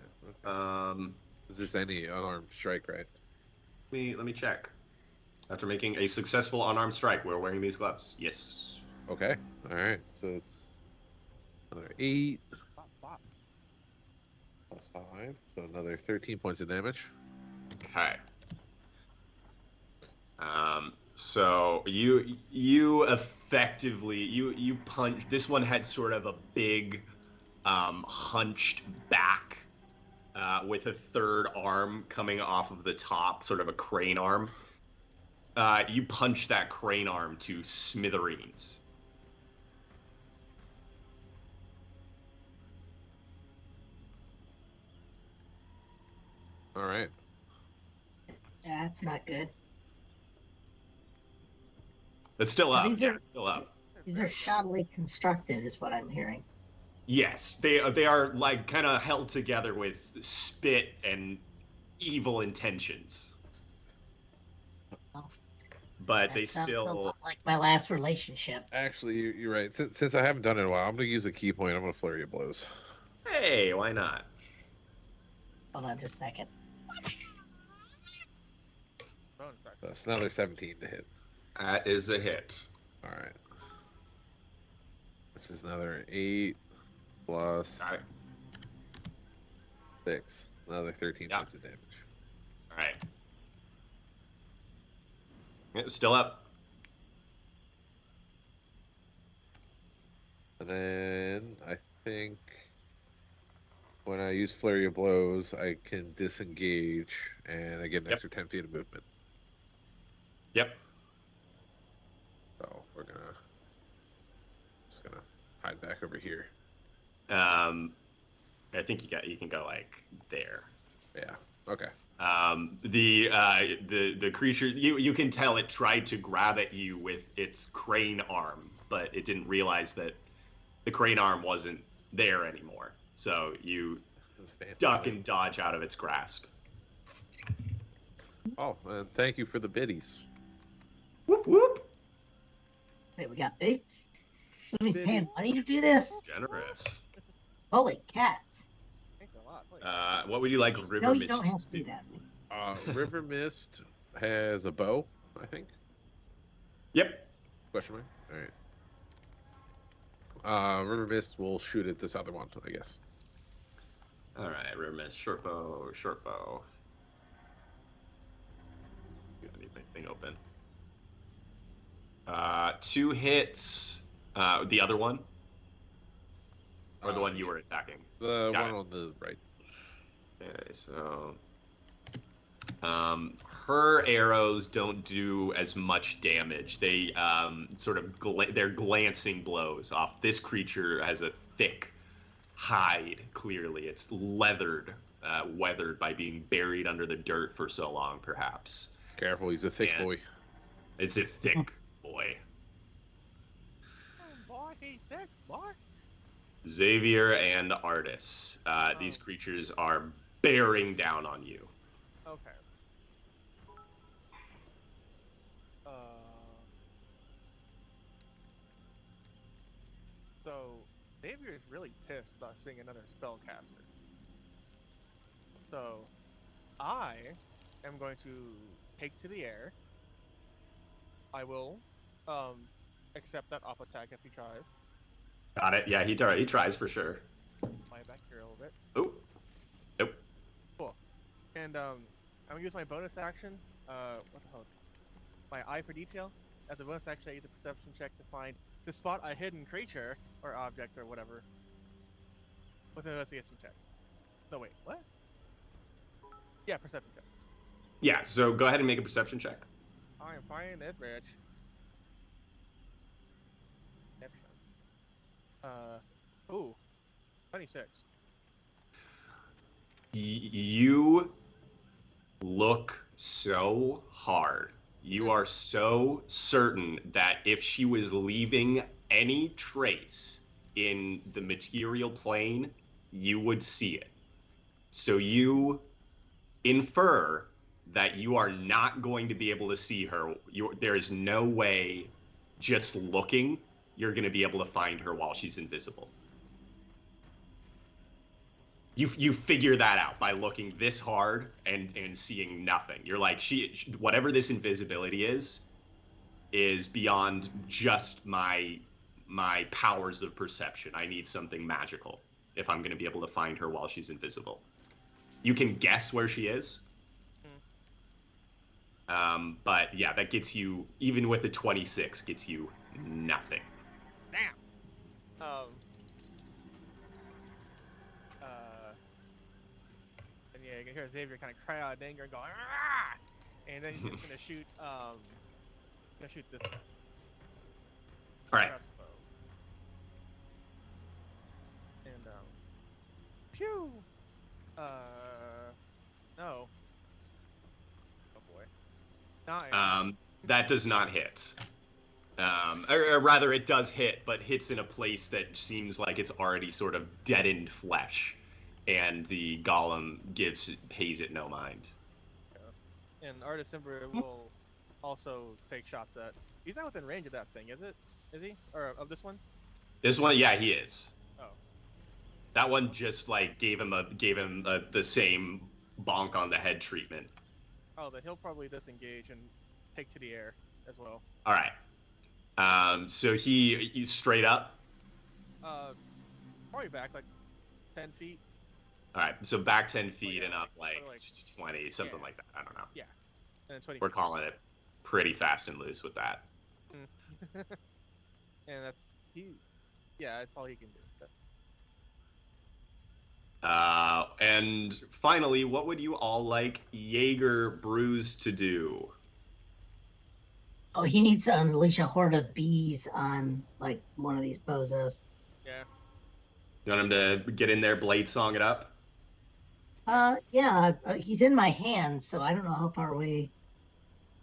Okay. Is this any unarmed strike, right? Let me check. After making a successful unarmed strike, we're wearing these gloves. Yes. Okay. Alright, so it's another 8 Bop, bop. plus 5. So another 13 points of damage. Okay. So you effectively you punch. This one had sort of a big, hunched back, with a third arm coming off of the top, sort of a crane arm. You punch that crane arm to smithereens. Alright. That's not good. It's still up. these Yeah, are- still up. These are shoddily constructed, is what I'm hearing. Yes, they are like kind of held together with spit and evil intentions. but they That sounds a still. lot like my last relationship. Actually, you're right. Since I haven't done it in a while, I'm gonna use a key point. I'm gonna flurry of blows. Hey, why not? Hold on just a second. Bonus action. That's another 17 to hit. That is a hit. All right. Which is another 8 plus All right. 6. Another 13 points of damage. All right. Yeah, still up. And then I think when I use flurry of blows, I can disengage, and I get an extra 10 feet of movement. Yep. So we're just gonna hide back over here. I think you can go like there. Yeah. Okay. The creature, you can tell it tried to grab at you with its crane arm, but it didn't realize that the crane arm wasn't there anymore. So you duck and dodge out of its grasp. Oh, and thank you for the biddies. Whoop whoop. Wait, we got bids? Somebody's Biddies. paying money to do this? Generous. Holy cats. Thanks a lot. Please. What would you like River No, you Mist don't have to to do do? that. River Mist has a bow, I think. Yep. Question mark. All right. River Mist will shoot at this other one, I guess. All right, River Mist, short bow, short bow. Leave my thing open. 2 hits. The other one, or the one you were attacking. The Got one it. on the right. Okay, so her arrows don't do as much damage. They sort of they're glancing blows off. This creature has a thick hide. Clearly, it's leathered, weathered by being buried under the dirt for so long, perhaps. Careful, he's a thick And- boy. It's a thick boy. Oh, boy, he's thick, boy. Xavier and Artis. These creatures are bearing down on you. Okay. So Xavier is really pissed about seeing another spellcaster. So I am going to take to the air. I will accept that off attack if he tries. Got it. Yeah, he tries for sure. My back here a little bit. Oh. Nope. Cool. And I'm gonna use my bonus action. What the hell? My eye for detail. As a bonus action, I use a perception check to spot a hidden creature or object or whatever with an investigation check. No, wait, what? Yeah, perception check. Yeah, so go ahead and make a perception check. I am finding this bitch. Perception. Ooh, 26. You look so hard. You are so certain that if she was leaving any trace in the material plane, you would see it. So you infer that you are not going to be able to see her. There is no way, just looking, you're going to be able to find her while she's invisible. You figure that out by looking this hard and seeing nothing. You're like, whatever this invisibility is beyond just my powers of perception. I need something magical if I'm going to be able to find her while she's invisible. You can guess where she is. But yeah, that gets you, even with the 26, gets you nothing. Damn. And yeah, you can hear Xavier kind of cry out in anger and go, "Ah!" And then he's just gonna shoot, this guy. All right. Crossbow. And pew. No. Oh boy. 9. That does not hit. Or rather, it does hit, but hits in a place that seems like it's already sort of deadened flesh, and the golem pays it no mind. And Artis Ember will also take shots at. He's not within range of that thing, is it? Is he? Or of this one? This one, yeah, he is. Oh. That one just like gave him the same bonk on the head treatment. Oh, then he'll probably disengage and take to the air as well. All right. So he straight up. Probably back like 10 feet. All right. So back 10 feet yeah, and up like 20, something yeah. like that. I don't know. Yeah. And then 20. We're calling it pretty fast and loose with that. And that's that's all he can do. And finally, what would you all like Jaeger Bruise to do? Oh, he needs to unleash a horde of bees on like one of these bozos. Yeah. You want him to get in there, blade song it up? Yeah, he's in my hands, so I don't know how far away.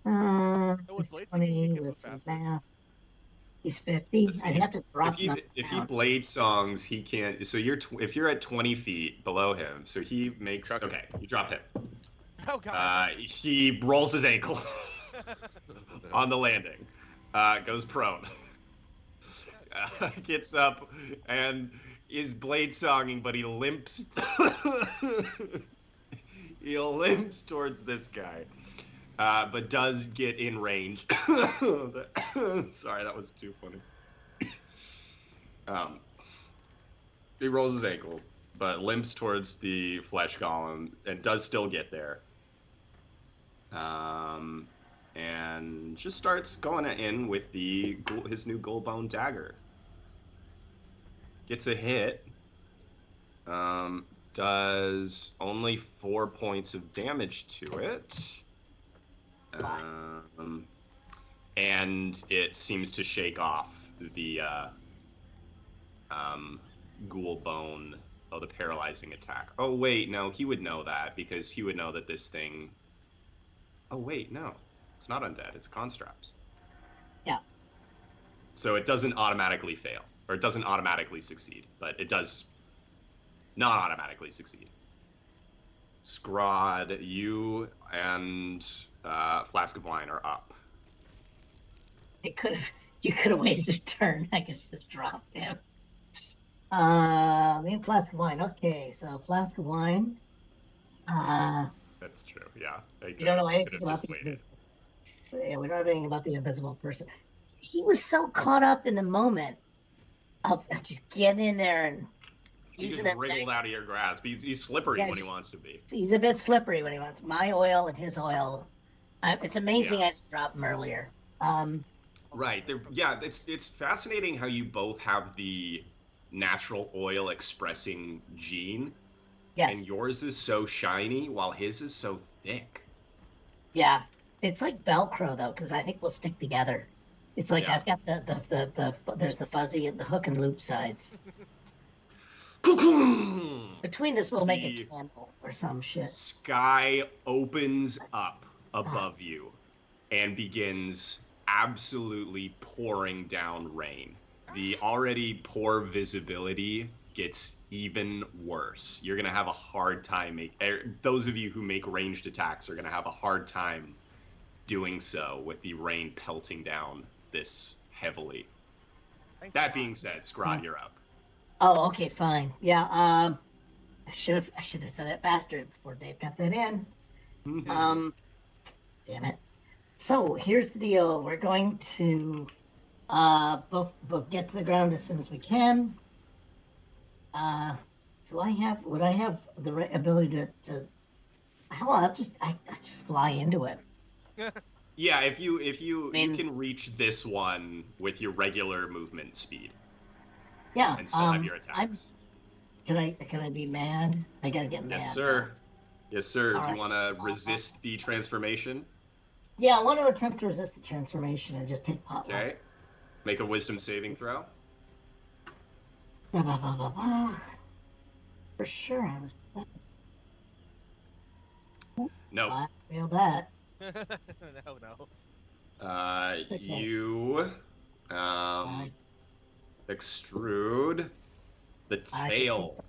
With blades, 20 with some math. He's 50. I'd have to drop him. If he blade songs, he can't. So if you're at 20 feet below him, so he makes. Okay, you drop him. Oh god. He rolls his ankle on the landing, goes prone, gets up, and is blade songing, but he limps. He limps towards this guy. But does get in range. Sorry, that was too funny. He rolls his ankle, but limps towards the flesh golem and does still get there. And just starts going in with his new gold bone dagger. Gets a hit. Does only 4 points of damage to it. And it seems to shake off the ghoul bone of the paralyzing attack. Oh wait, no, he would know that because he would know that this thing. Oh wait, no, it's not undead. It's construct. Yeah. So it doesn't automatically fail, or it doesn't automatically succeed, but it does not automatically succeed. Scrod, you and Flask of Wine are up. You could have waited a turn. I could just dropped him. Me and Flask of Wine. Okay, so Flask of Wine. That's true. Yeah. You don't know anything about the invisible. Yeah, we don't know anything about the invisible person. He was so caught up in the moment of just getting in there and. He just wriggled out of your grasp. He's slippery when he wants to be. He's a bit slippery when he wants. My oil and his oil. It's amazing I didn't drop him earlier. Right. It's fascinating how you both have the natural oil expressing gene. Yes. And yours is so shiny while his is so thick. Yeah. It's like Velcro though, because I think we'll stick together. It's like I've got there's the fuzzy and the hook and loop sides. Between us, we'll make a candle or some shit. Sky opens up above you and begins absolutely pouring down rain. The already poor visibility gets even worse. You're going to have a hard time. Those of you who make ranged attacks are going to have a hard time doing so with the rain pelting down this heavily. That being said, Scrod, you're up. Oh, okay, fine. Yeah, I should have said it faster before Dave got that in. Damn it. So here's the deal. We're going to both get to the ground as soon as we can. Would I have the ability to hell, I just fly into it. Yeah, if you can reach this one with your regular movement speed. Yeah. And still have your attacks. Can I be mad? I gotta get mad. Yes, sir. Yes, sir. All Do you right. want to resist the transformation? Yeah, I want to attempt to resist the transformation and just take pot. Okay. Make a wisdom saving throw. For sure, I was. No. I failed that. No. Okay. You extrude the tail.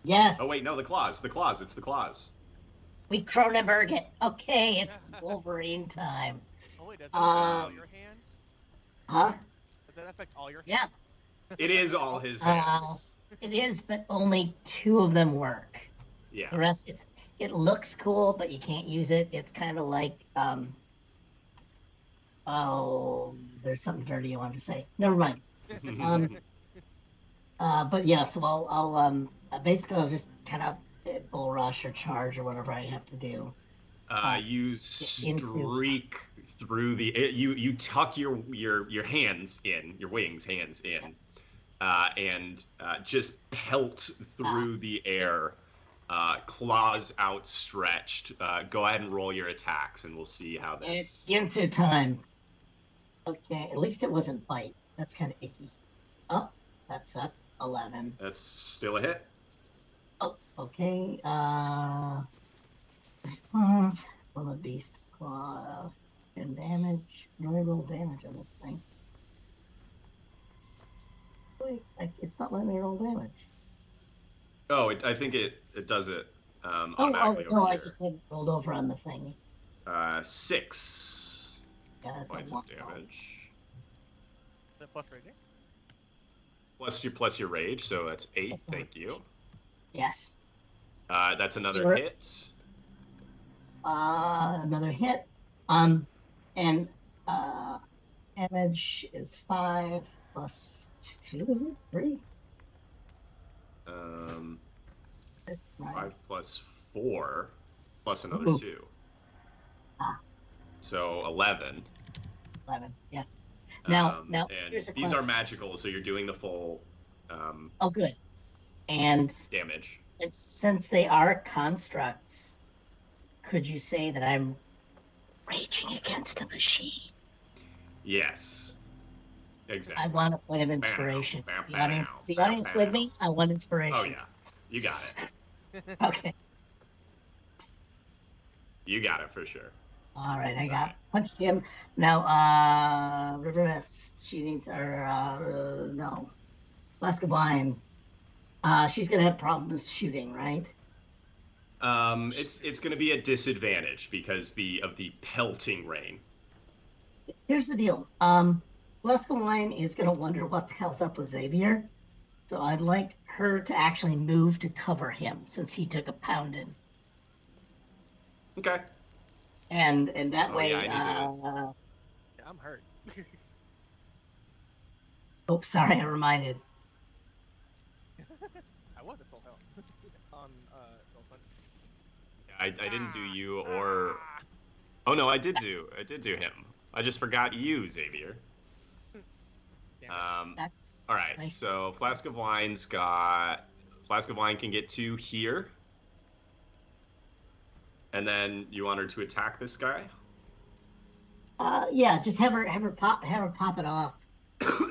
Yes. Oh wait, no, the claws. It's the claws. We Cronenberg it. Okay, it's Wolverine time. Oh wait, does that affect all Um, your hands? Huh? Does that affect all your Yeah. hands? It is all his Uh, hands. it is, but only 2 of them work. The Yeah. rest, it looks cool, but you can't use it. It's kind of like oh, there's something dirty I wanted to say. Never mind. But yeah, so I'll basically I'll just kind of bull rush or charge or whatever I have to do. You into streak through you tuck your hands in, your hands in, and just pelt through the air, claws outstretched. Go ahead and roll your attacks, and we'll see how it's this. Ginsu time. Okay, at least it wasn't bite. That's kind of icky. Oh, that's up 11. That's still a hit. Oh, okay. Response from a beast claw and damage. No roll damage on this thing. Wait, it's not letting me roll damage. Oh, I think it does it Oh, automatically no, over I here. just had rolled over on the thing. 6 Yeah, that's points a of 1. damage. The plus rating? Plus your rage, so that's 8. Plus Thank you. Yes. That's another Sure. hit. Another hit. And damage is 5 plus 2, is it? 3? That's 9. 5 plus 4 plus another Ooh. 2. Ah. So 11. 11, yeah. Now, And here's a these question. are magical, so you're doing the full Oh, good. And damage. since they are constructs, could you say that I'm raging against a machine? Yes. Exactly. I want a point of inspiration. Bow, The audience, bow, is the bow, audience bow. with me? I want inspiration. Oh yeah. You got it. Okay. You got it for sure. All right, I got punched him. Now, River Mist, she needs no, flask of wine. She's gonna have problems shooting, right? It's going to be a disadvantage because of the pelting rain. Here's the deal. Flask of wine is gonna wonder what the hell's up with Xavier, so I'd like her to actually move to cover him since he took a pounding. Okay. And that Oh, way, yeah, I Yeah, I'm hurt. oh, sorry, I reminded. I was at full health on roll 20. I didn't do you or. Oh no, I did do him. I just forgot you, Xavier. That's All right. nice. So Flask of Wine can get 2 here. And then you want her to attack this guy? Yeah, just have her pop it off. All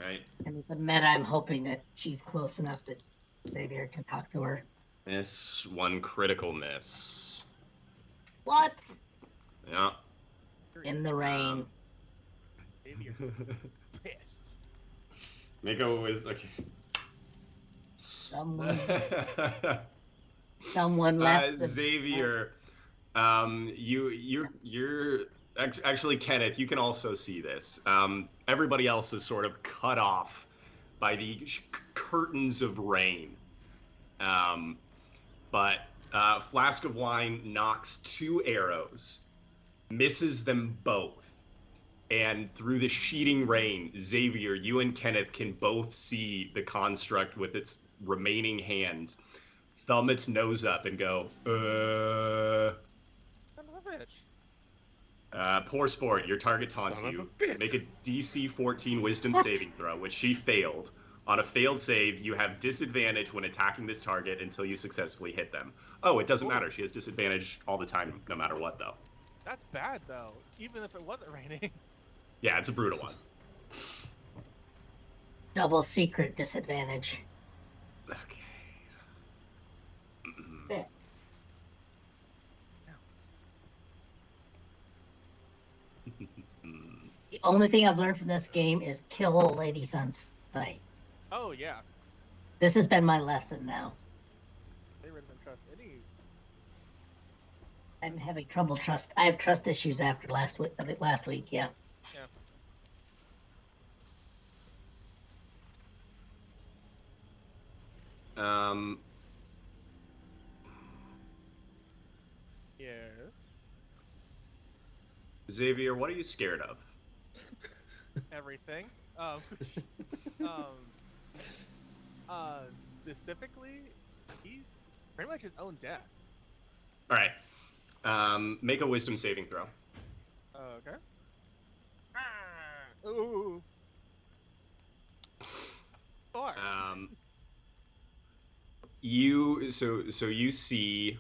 right. And as a meta, I'm hoping that she's close enough that Xavier can talk to her. Miss, 1 critical miss. What? Yeah. In the rain. Xavier's pissed. Miko is okay. Someone left. Xavier, you're actually Kenneth. You can also see this. Everybody else is sort of cut off by the curtains of rain. But Flask of Wine knocks 2 arrows, misses them both. And through the sheeting rain, Xavier, you and Kenneth can both see the construct with its remaining hand thumb its nose up and go, Son of a bitch. Poor sport, your target taunts Son of you. a bitch. Make a DC 14 wisdom What? saving throw, which she failed. On a failed save, you have disadvantage when attacking this target until you successfully hit them. Oh, it doesn't matter. She has disadvantage all the time, no matter what, though. That's bad though, even if it wasn't raining. Yeah, it's a brutal one. Double secret disadvantage. Okay. Yeah. The only thing I've learned from this game is kill old ladies on sight. Oh yeah, This has been my lesson now. they really don't trust any I'm having trouble trust. I have trust issues after last week. Last week, yeah. Yes. Xavier, what are you scared of? Everything. Specifically, he's pretty much his own death. All right. Make a wisdom saving throw. Okay. Ooh. 4. You see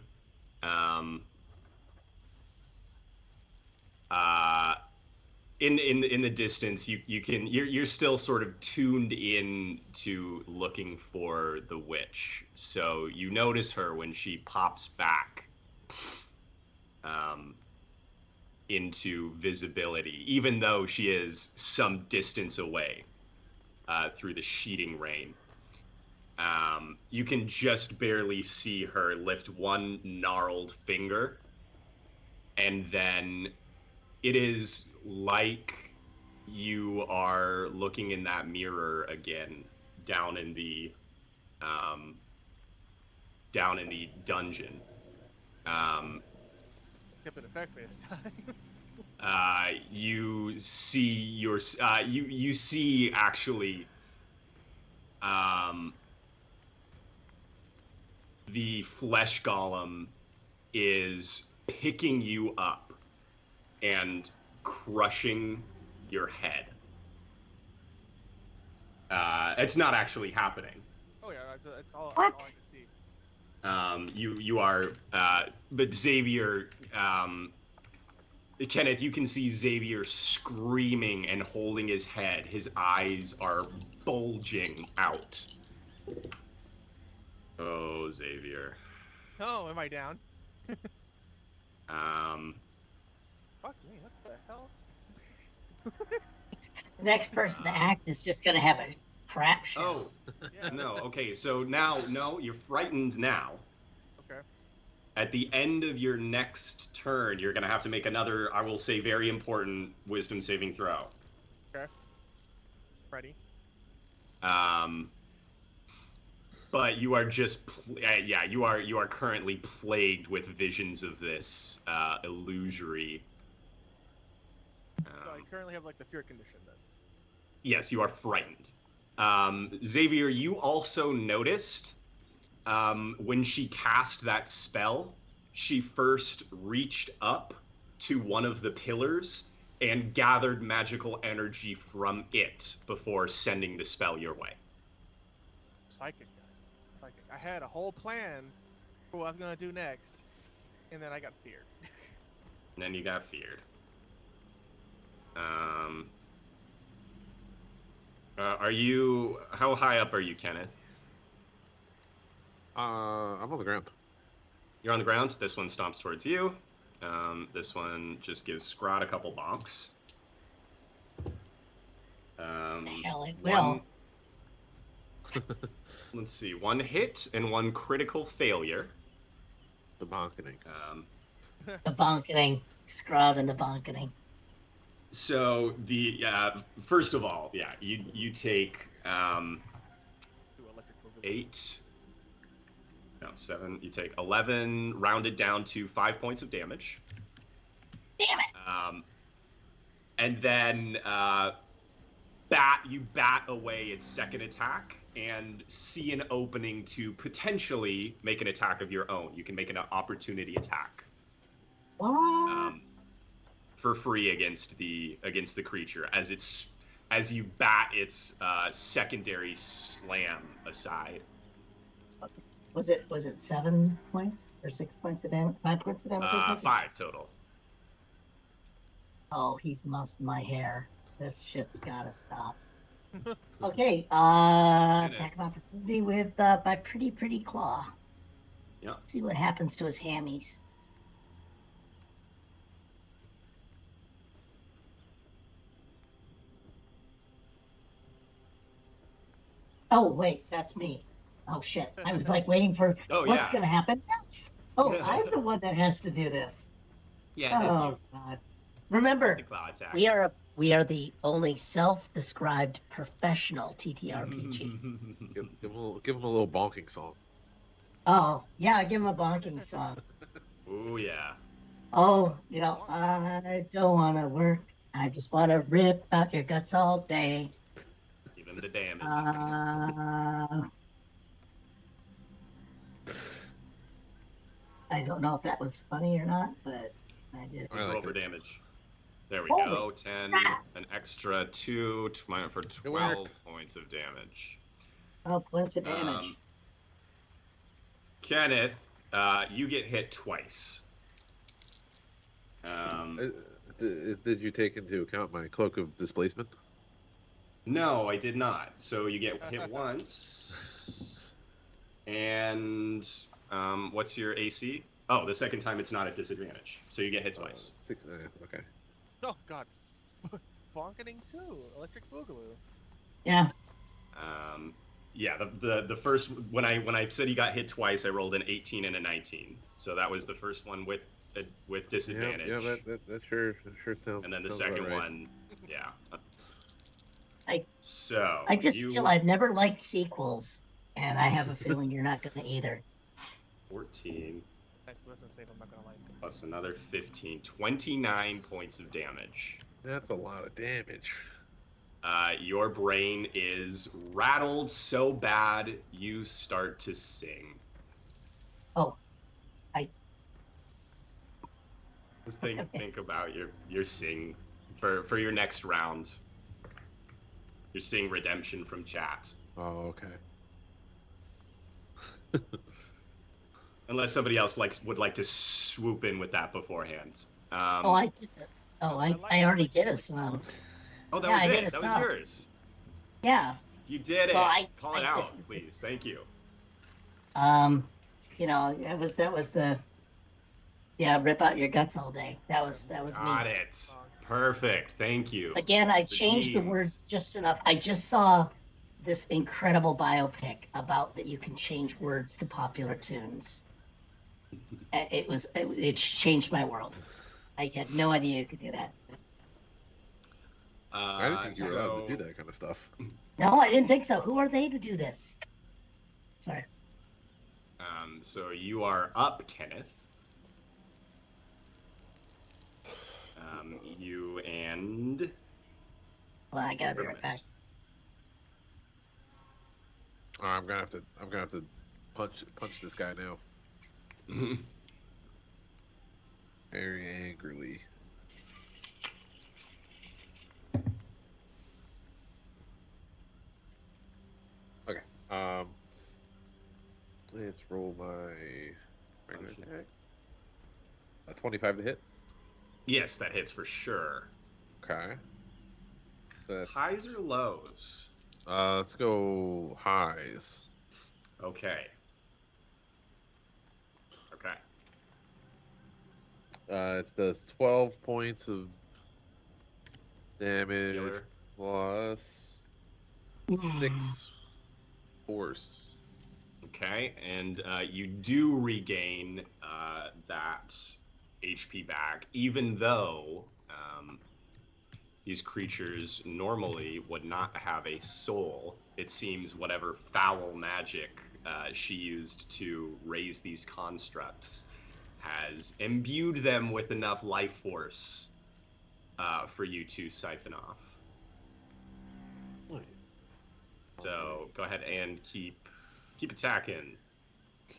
in the distance you're still sort of tuned in to looking for the witch, so you notice her when she pops back into visibility, even though she is some distance away through the sheeting rain. You can just barely see her lift one gnarled finger, and then it is like you are looking in that mirror again, down in the dungeon. Except it affects me this time. You see you see actually the flesh golem is picking you up and crushing your head. It's not actually happening. Oh yeah, it's all, What? all I can see. You are, but Xavier, Kenneth, you can see Xavier screaming and holding his head. His eyes are bulging out. Oh, Xavier. Oh, am I down? Fuck me, what the hell? The next person to act is just going to have a crap show. Oh, yeah. No. Okay, so now, no, you're frightened now. Okay. At the end of your next turn, you're going to have to make another, I will say, very important wisdom saving throw. Okay. Ready. But you are just, you are currently plagued with visions of this illusory. So I currently have like the fear condition then. Yes, you are frightened. Xavier, you also noticed when she cast that spell, she first reached up to one of the pillars and gathered magical energy from it before sending the spell your way. Psychic. I had a whole plan for what I was gonna do next, and then I got feared. And then you got feared. How high up are you, Kenneth? I'm on the ground. You're on the ground. This one stomps towards you. This one just gives Scrod a couple bonks. Hell, it will. Let's see. One hit and one critical failure. The bonketing. The bonketing. Scrub and the bonketing. So the first of all, yeah, you take 8. No, 7. You take 11, rounded down to 5 points of damage. Damn it! And then you bat away its second attack and see an opening to potentially make an attack of your own. You can make an opportunity attack. What? For free against the creature as you bat its secondary slam aside. Was it 7 points or 6 points of damage? 5 points of damage? 5 total. Oh, he's mussed my hair. This shit's gotta stop. Okay, attack of opportunity with my pretty claw. Yeah. See what happens to his hammies. Oh wait, that's me. Oh shit! I was like waiting for what's gonna happen next. Oh, I'm the one that has to do this. Yeah, it is Oh God! Remember, the claw attack. we are the only self-described professional TTRPG. Give him a little bonking song. Oh yeah, give him a bonking song. Oh yeah. Oh, I don't want to work. I just want to rip out your guts all day. Even the damage. I don't know if that was funny or not, but I did. I Let's roll like for it. damage. There we Holy go. 10, crap. an extra 2 for 12 points of damage. Oh, points of damage. Kenneth, you get hit twice. Did you take into account my cloak of displacement? No, I did not. So you get hit once. And what's your AC? Oh, the second time it's not at disadvantage. So you get hit twice. 6. Okay. Oh God. Bonketing too. Electric Boogaloo. Yeah. Yeah, the first when I said he got hit twice, I rolled an 18 and a 19. So that was the first one with disadvantage. Yeah, that sure sounds. And then the sounds second about right. one, yeah. I So just feel I've never liked sequels, and I have a feeling you're not going to either. 14 That's wisdom save. I'm not gonna like. plus another 15, 29 points of damage. That's a lot of damage. Your brain is rattled so bad you start to sing. Oh, Just think about your sing for your next round. Your sing redemption from chat. Oh, okay. Unless somebody else would like to swoop in with that beforehand. I did it. Oh, I already did a song. Oh, that Yeah, I was did it. a That was song. yours. Yeah. You did it. Well, Call it I out, just- please. Thank you. That was the rip out your guts all day. That was Got me. it. Perfect. Thank you. Again, I The changed the teams. words just enough. I just saw this incredible biopic about that you can change words to popular tunes. It changed my world. I had no idea you could do that. I didn't think you were allowed to do that kind of stuff. No, I didn't think so. Who are they to do this? Sorry. So you are up, Kenneth. You and Well, I gotta be right back. Oh, I'm gonna have to punch this guy now very angrily. Okay. Let's roll my regular attack. 25 to hit. Yes, that hits for sure. Okay. That's, Highs or lows? let's go highs. Okay. Okay. It does 12 points of damage Healer. plus 6 force. Okay, and you do regain that HP back, even though these creatures normally would not have a soul. It seems whatever foul magic she used to raise these constructs has imbued them with enough life force for you to siphon off. Nice. So go ahead and keep attacking.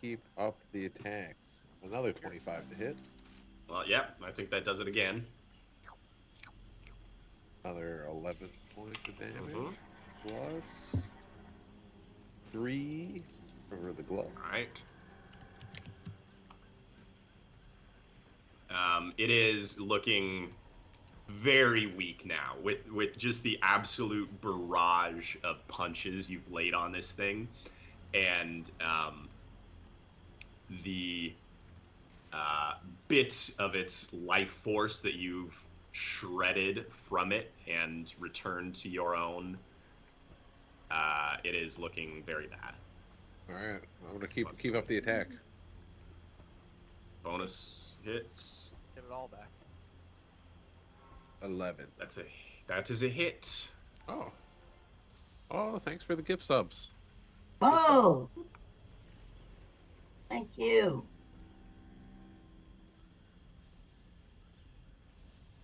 Keep up the attacks. Another 25 to hit. Well, yep, I think that does it again. Another 11 points of damage. Mhm. Plus 3 for the glove. All right. It is looking very weak now with just the absolute barrage of punches you've laid on this thing, and the bits of its life force that you've shredded from it and returned to your own. It is looking very bad. All right, I'm gonna keep up the attack. Bonus hits. Get it all back. 11. That is a hit. Oh. Oh, thanks for the gift subs. Oh! Thank you.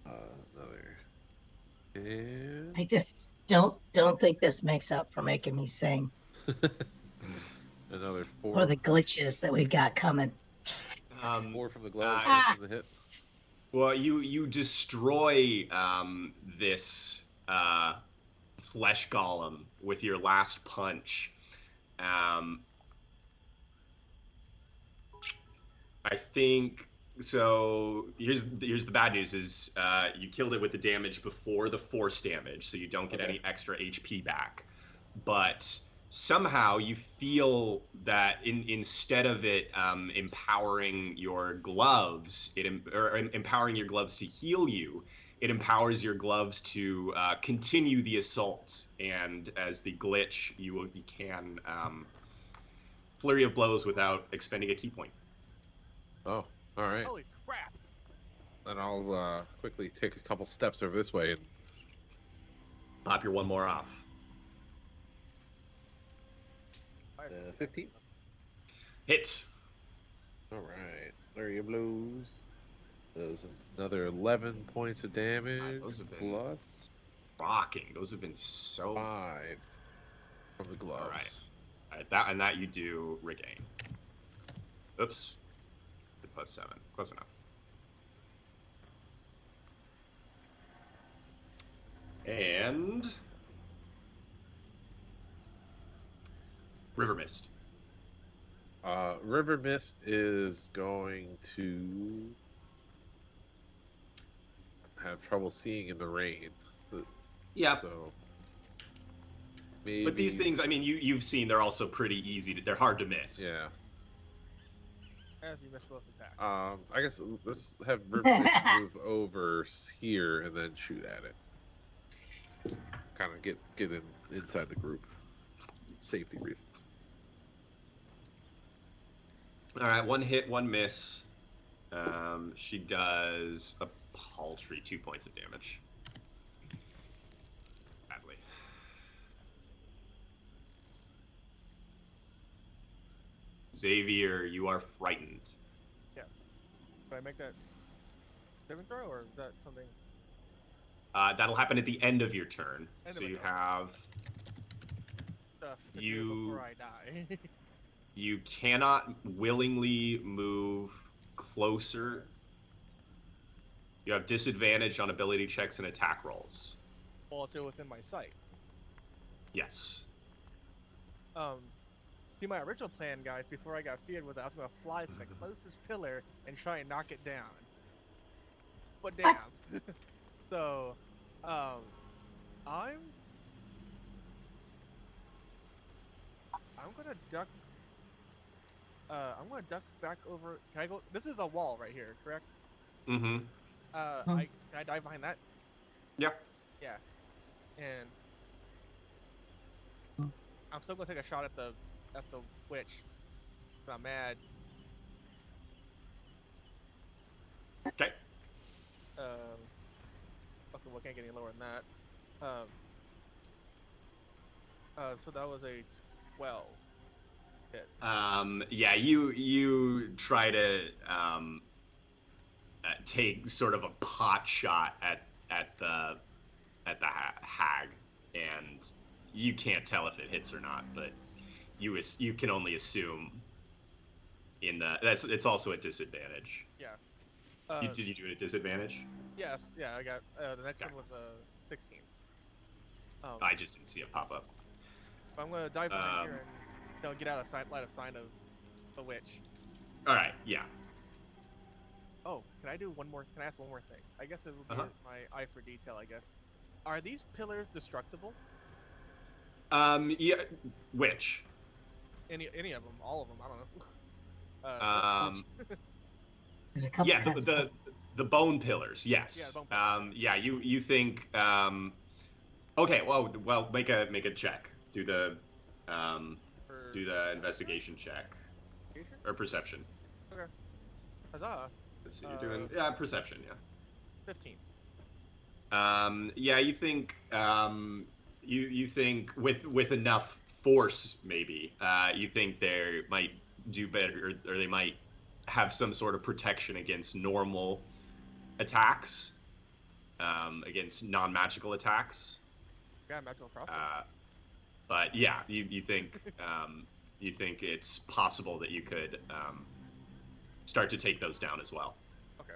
Another. And I just don't think this makes up for making me sing another or 4. the glitches that we've got coming. 4 from the gloves, Ah. 1 from the hit. Well, you destroy this flesh golem with your last punch. I think so. Here's the bad news: is you killed it with the damage before the force damage, so you don't get any extra HP back. But somehow you feel that instead of it empowering your gloves, empowering your gloves to heal you, it empowers your gloves to continue the assault. And as the glitch, you can flurry of blows without expending a key point. Oh, all right. Holy crap! Then I'll quickly take a couple steps over this way and Pop your one more off. 15. Hit. All right. Flurry of blows. Does another 11 points of damage. Those have been plus rocking. Those have been so 5 from the gloves. All right. That you do regain. Oops. Plus 7. Close enough. And River Mist. River Mist is going to have trouble seeing in the rain. Yeah. So maybe. But these things, I mean, you've seen, they're also pretty easy. They're hard to miss. Yeah. As you miss both attacks. I guess let's have River Mist move over here and then shoot at it. Kind of get inside the group. Safety reasons. All right, 1 hit, 1 miss. She does a paltry 2 points of damage. Badly. Xavier, you are frightened. Yeah. Do I make that saving throw, or is that something? That'll happen at the end of your turn. End So of my you turn. have Stuff to do You- before I die. you cannot willingly move closer. You have disadvantage on ability checks and attack rolls. Well, it's within my sight. Yes. See, my original plan, guys, before I got feared, was I was gonna fly to the closest pillar and try and knock it down. But damn. So, I'm gonna duck. I'm gonna duck back over. Can I go? This is a wall right here, correct? Mm-hmm. Can I dive behind that? Yeah. Yeah. And I'm still gonna take a shot at the witch. I'm mad. Okay. Okay, well, can't get any lower than that. So that was a 12 hit. Yeah, you try to take sort of a pot shot at the hag, and you can't tell if it hits or not, but you can only assume it's also a disadvantage. Yeah. Did you do it at disadvantage? Yes. Yeah. I got the next Okay. one was 16. I just didn't see it pop up. I'm gonna dive behind here and get out of sight, light of sign of the witch. All right. Yeah. Oh, can I do one more? Can I ask one more thing? I guess it would be my eye for detail. I guess. Are these pillars destructible? Yeah. Which? Any of them? All of them? I don't know. There's a couple. Yeah. The bone pillars. Yes. Yeah, the bone pillars. Yeah. You think? Okay. Well. Make a check. Do the investigation check or perception. Okay. Huzzah! Let's see. You're doing perception. Yeah. 15. Yeah, you think you think with enough force, maybe you think they might do better, or they might have some sort of protection against normal attacks, against non-magical attacks. Yeah, magical crossbow. But yeah, you think you think it's possible that you could start to take those down as well. Okay.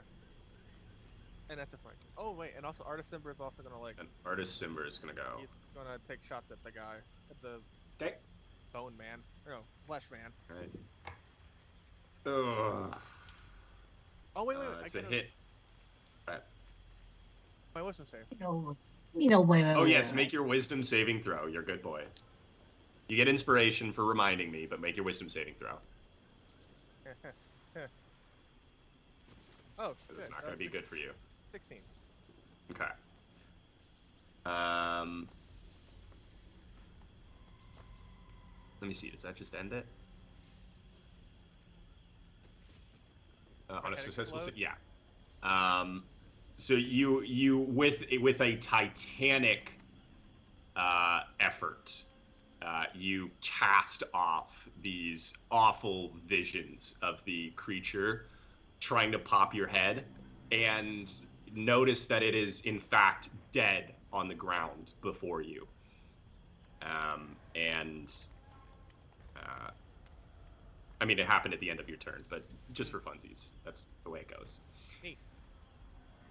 And that's a flank. Oh wait, and also Artist Simber is also gonna And Artist Simber is gonna go. He's gonna take shots at the guy, at the Okay. bone man, or no, flesh man. Right. Ugh. Oh wait, It's a hit. Right. My wisdom save. Wait. Oh yes, make your wisdom saving throw. You're a good boy. You get inspiration for reminding me, but make your wisdom saving throw. Oh, It's not going to be good for you. 16. Okay. Let me see. Does that just end it? On a successful, yeah. So you with a titanic effort, you cast off these awful visions of the creature trying to pop your head, and notice that it is in fact dead on the ground before you. I mean, it happened at the end of your turn, but just for funsies, that's the way it goes. Neat.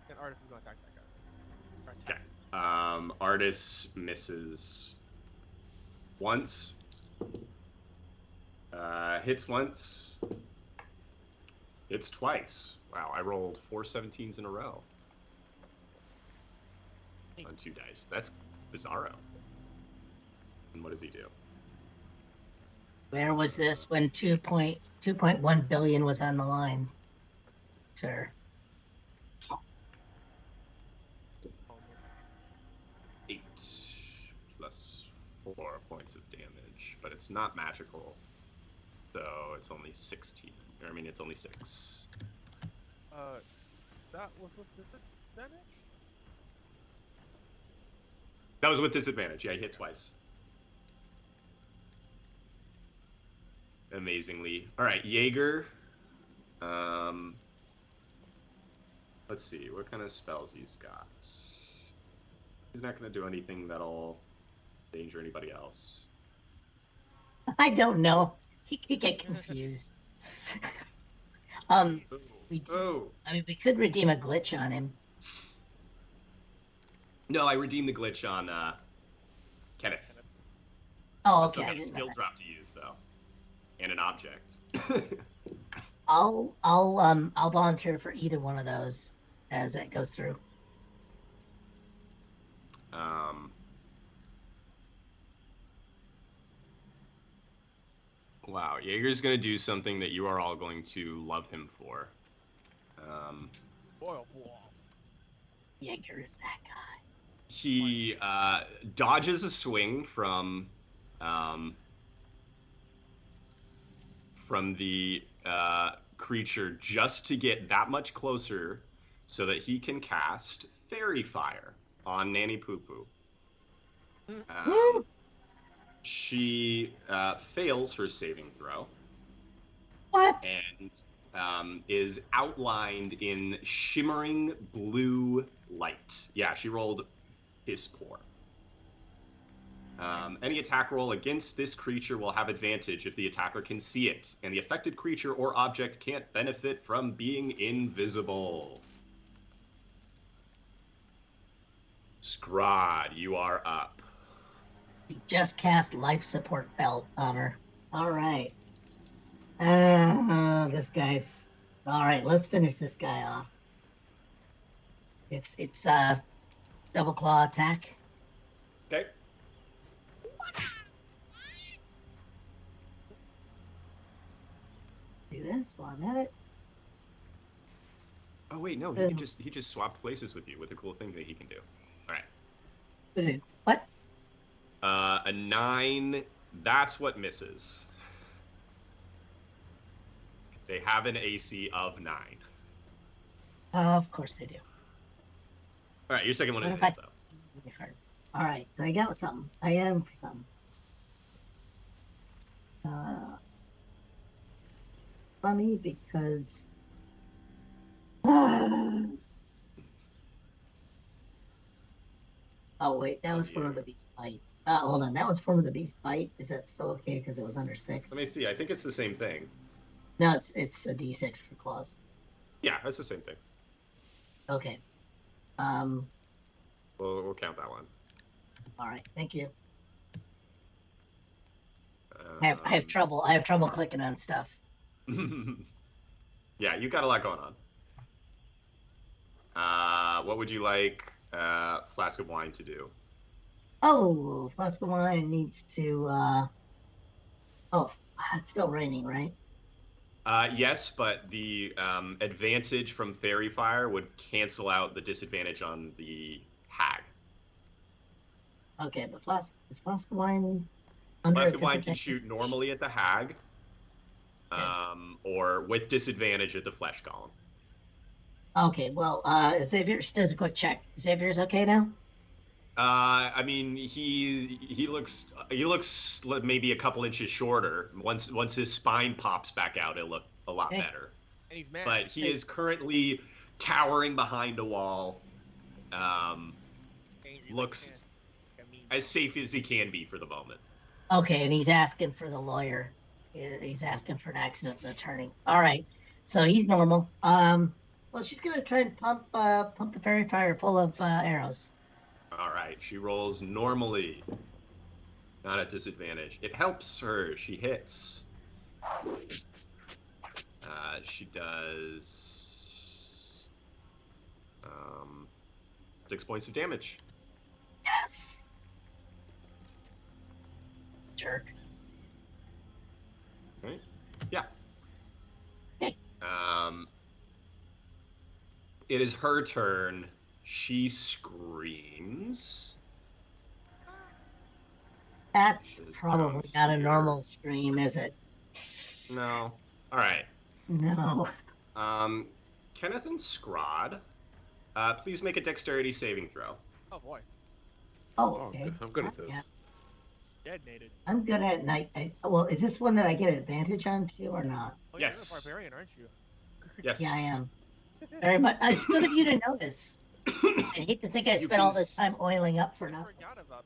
And Artist is going to attack that guy. Okay. Artist misses once. Hits once. Hits twice. Wow, I rolled 4 17s in a row. On 2 dice. That's bizarro. And what does he do? Where was this when 2.1 billion was on the line, sir? 8 plus 4 points of damage, but it's not magical, so it's only 16. I mean, it's only 6. That was with disadvantage? That was with disadvantage. Yeah, he hit twice. Amazingly. All right, Jaeger. Let's see what kind of spells he's got. He's not going to do anything that'll danger anybody else. I don't know. He could get confused. I mean, we could redeem a glitch on him. No, I redeemed the glitch on Kenneth. Oh, I okay. still I got a didn't know skill that. drop to use though, and an object. I'll volunteer for either one of those as it goes through. Wow, Jaeger's gonna do something that you are all going to love him for. Boil. Jaeger is that guy. He dodges a swing from the creature just to get that much closer so that he can cast Fairy Fire on Nanny Poo Poo. She fails her saving throw. What? And is outlined in shimmering blue light. Yeah, she rolled piss poor. Any attack roll against this creature will have advantage if the attacker can see it, and the affected creature or object can't benefit from being invisible. Scrod, you are up. We just cast life support belt on her. All right. This guy's. All right, let's finish this guy off. It's double claw attack. Okay. Do this while I'm at it. Oh wait, no, he just swapped places with you with a cool thing that he can do. All right. What? A 9. That's what misses. They have an AC of 9. Of course they do. All right, your second one is What if hit, I- though. Really hard. All right, so I got something. I am for something. Funny because. Oh wait, that was Form of the Beast Bite. Hold on, that was Form of the Beast Bite. Is that still okay? Because it was under 6. Let me see. I think it's the same thing. No, it's a D6 for claws. Yeah, that's the same thing. Okay. We'll count that one. All right. Thank you. I have trouble. I have trouble clicking on stuff. Yeah, you got a lot going on. What would you like Flask of Wine to do? Oh, Flask of Wine needs to. Oh, it's still raining, right? Yes, but the advantage from Fairy Fire would cancel out the disadvantage on the Hag. Okay, but is Flask of Wine under Flask of Wine can disadvantage? shoot normally at the Hag, or with disadvantage at the Flesh Golem. Okay, well, Xavier does a quick check. Xavier's okay now? I mean, he looks maybe a couple inches shorter. Once his spine pops back out, it'll look a lot better. And he's mad. But he is currently cowering behind a wall. Looks as safe as he can be for the moment. Okay, and he's asking for the lawyer. He's asking for an accident attorney. All right, so he's normal. Well, she's gonna try and pump the fairy fire full of arrows. All right, she rolls normally, not at disadvantage. It helps her. She hits. She does 6 points of damage. Yes. Jerk. Right? Yeah. Okay. It is her turn. She screams. That's probably not a normal scream, is it? No. All right. No. Kenneth and Scrod, please make a dexterity saving throw. Oh boy. Oh, okay. I'm good at this. Yeah. Detonated. I'm good at night. Well, is this one that I get advantage on too, or not? Oh, Yes. You're a barbarian, aren't you? Yes. Yeah, I am. Very much. It's good of you to notice. I hate to think I spent all this time oiling up for I nothing. forgot about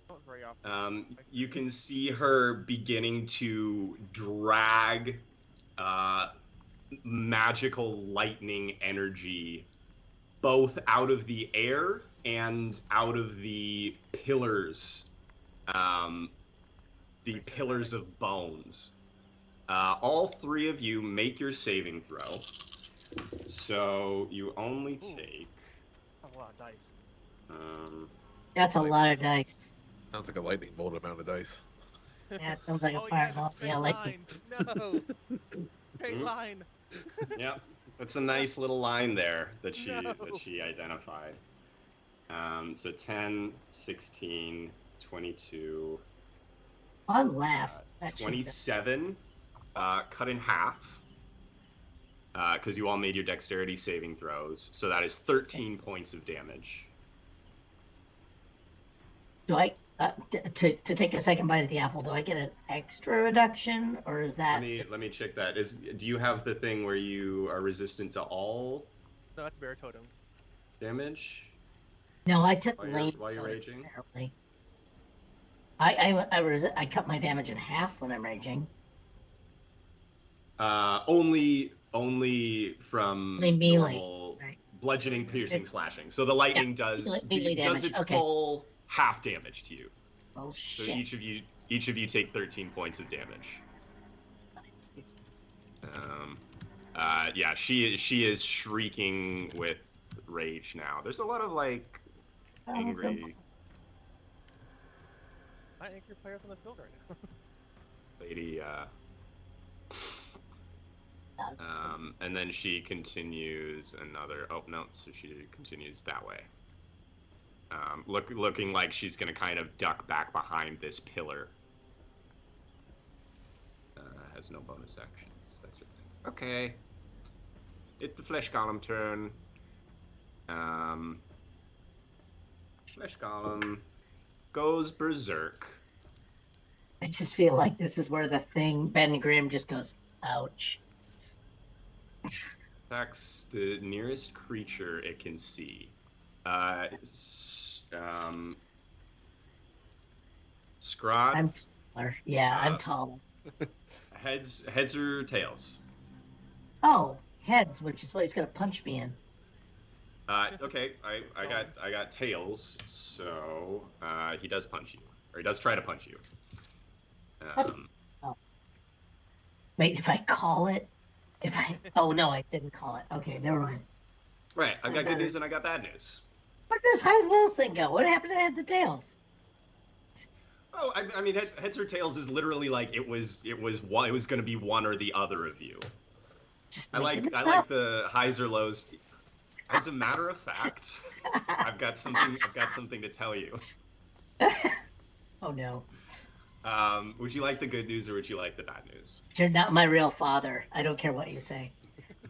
not very often. You can see her beginning to drag magical lightning energy both out of the air and out of the pillars, pillars of bones. All 3 of you make your saving throw. So you only take. A lot of dice. That's a lot of dice. Sounds like a lightning bolt amount of dice. Yeah, it sounds like a Oh, fireball. Yeah, Yeah, like line. No. Straight line. Yep, that's a nice little line there that she No. identified. So 10, 16, 22, I'm last. That should be- 27, cut in half, because you all made your dexterity saving throws. So that is 13 points of damage. Do I to take a second bite of the apple? Do I get an extra reduction, or is that? Let me check that. Do you have the thing where you are resistant to all No, that's bear totem. damage? No, I took While you're raging? Apparently. I cut my damage in half when I'm raging. Only from Only melee, normal right. bludgeoning, piercing, slashing. So the lightning does melee does damage, its okay. full half damage to you. Oh So shit! each of you take 13 points of damage. Yeah, she is shrieking with rage now. There's a lot of like angry I angry players on the field right now. lady. And then she continues another. Oh no! So she continues that way. Looking like she's gonna kind of duck back behind this pillar. Has no bonus actions. That's her thing. Okay. Hit the Flesh Golem turn. Flesh Golem goes berserk. I just feel like this is where the thing, Ben Grimm, just goes, ouch. Attacks the nearest creature it can see. Scrod. I'm taller. Yeah, I'm taller. Heads or tails? Oh, heads, which is what he's gonna punch me in. Okay, I got tails, so he does punch you, or he does try to punch you. Wait, if I call it, oh no, I didn't call it. Okay, never mind. Right, I've got good news and I got bad news. Where did this highs lows thing go? What happened to heads and tails? Oh, I mean, heads or tails is literally like it was going to be one or the other of you. I like the highs or lows. As a matter of fact, I've got something to tell you. Oh no. Would you like the good news or would you like the bad news? You're not my real father. I don't care what you say.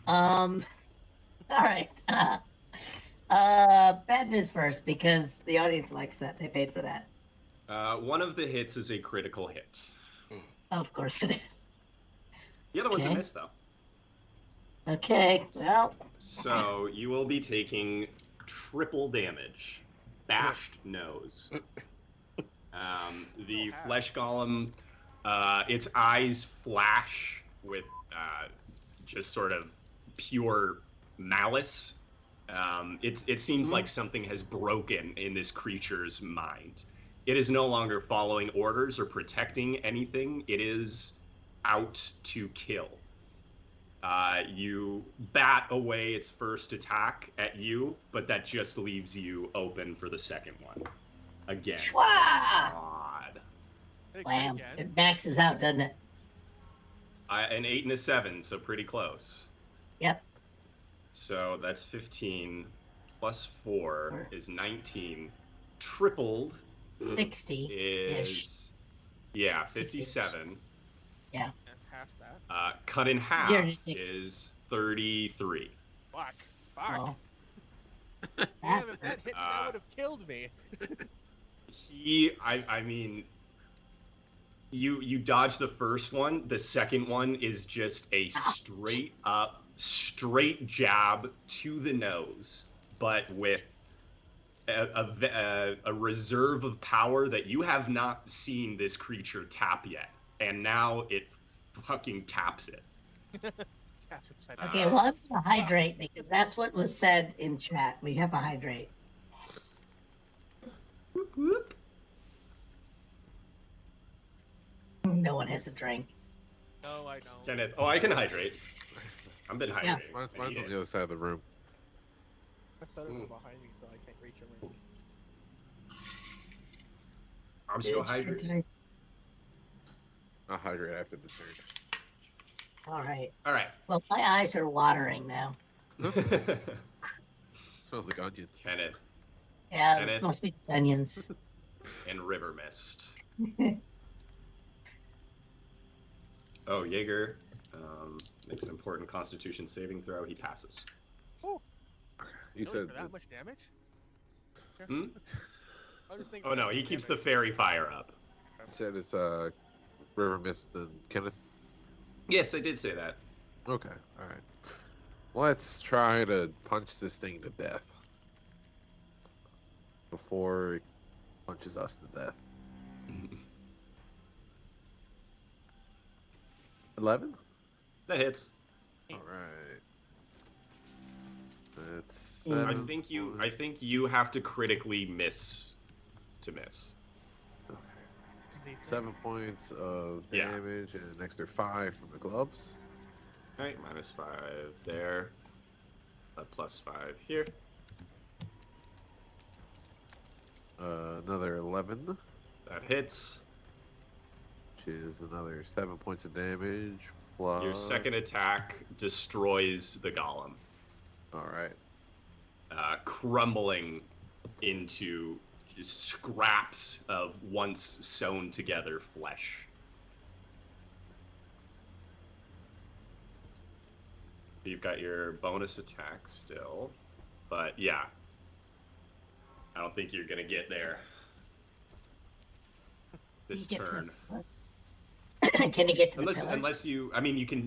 All right. Bad news first because the audience likes that. They paid for that. One of the hits is a critical hit. Of course it is. The other one's a miss, though. Okay, well. So you will be taking triple damage. Bashed nose. The flesh golem, its eyes flash with just sort of pure malice. It seems like something has broken in this creature's mind. It is no longer following orders or protecting anything. It is out to kill. You bat away its first attack at you, but that just leaves you open for the second one. Again. Schwa! God. Wham. It maxes out, doesn't it? An 8 and a 7, so pretty close. Yep. So that's 15 plus 4 is 19. Tripled 60 is, yeah, 57. Yeah. And half that. Cut in half Zero. is 33. Fuck. Oh. Damn, if that hit me, that would have killed me. I mean, you dodge the first one. The second one is just a straight jab to the nose, but with a reserve of power that you have not seen this creature tap yet, and now it fucking taps it. Okay, well, I'm gonna hydrate because that's what was said in chat. We have a hydrate. Whoop, whoop. No one has a drink. No, I don't. Kenneth, I can hydrate. I've been hydrating. Yeah. Mine's on the other side of the room. My soda's behind me, so I can't reach him. I'm still hydrating. I'll hydrate after the turn. All right. All right. Well, my eyes are watering now. Smells like onion. Kenneth Yeah, And this it- must be the onions. and River Mist. Oh, Jaeger makes an important Constitution saving throw. He passes. Oh, You really? said For that much damage? Hmm? I was just thinking Oh no, that he much keeps the damage. fairy fire up. it's River Mist and Kenneth. Yes, I did say that. Okay, all right. Let's try to punch this thing to death before it punches us to death. 11. That hits. All right. That's. I think you have to critically miss to miss. 7 points of Yeah. damage and an extra 5 from the gloves. All right, -5 there. +5 here. Another 11, That hits. which is another 7 points of damage. Plus. Your second attack destroys the golem, All right. crumbling into just scraps of once sewn together flesh. you've got your bonus attack still, but yeah, I don't think you're gonna get there this You get to turn. Can you get to the Unless pillar? unless you, I mean, you can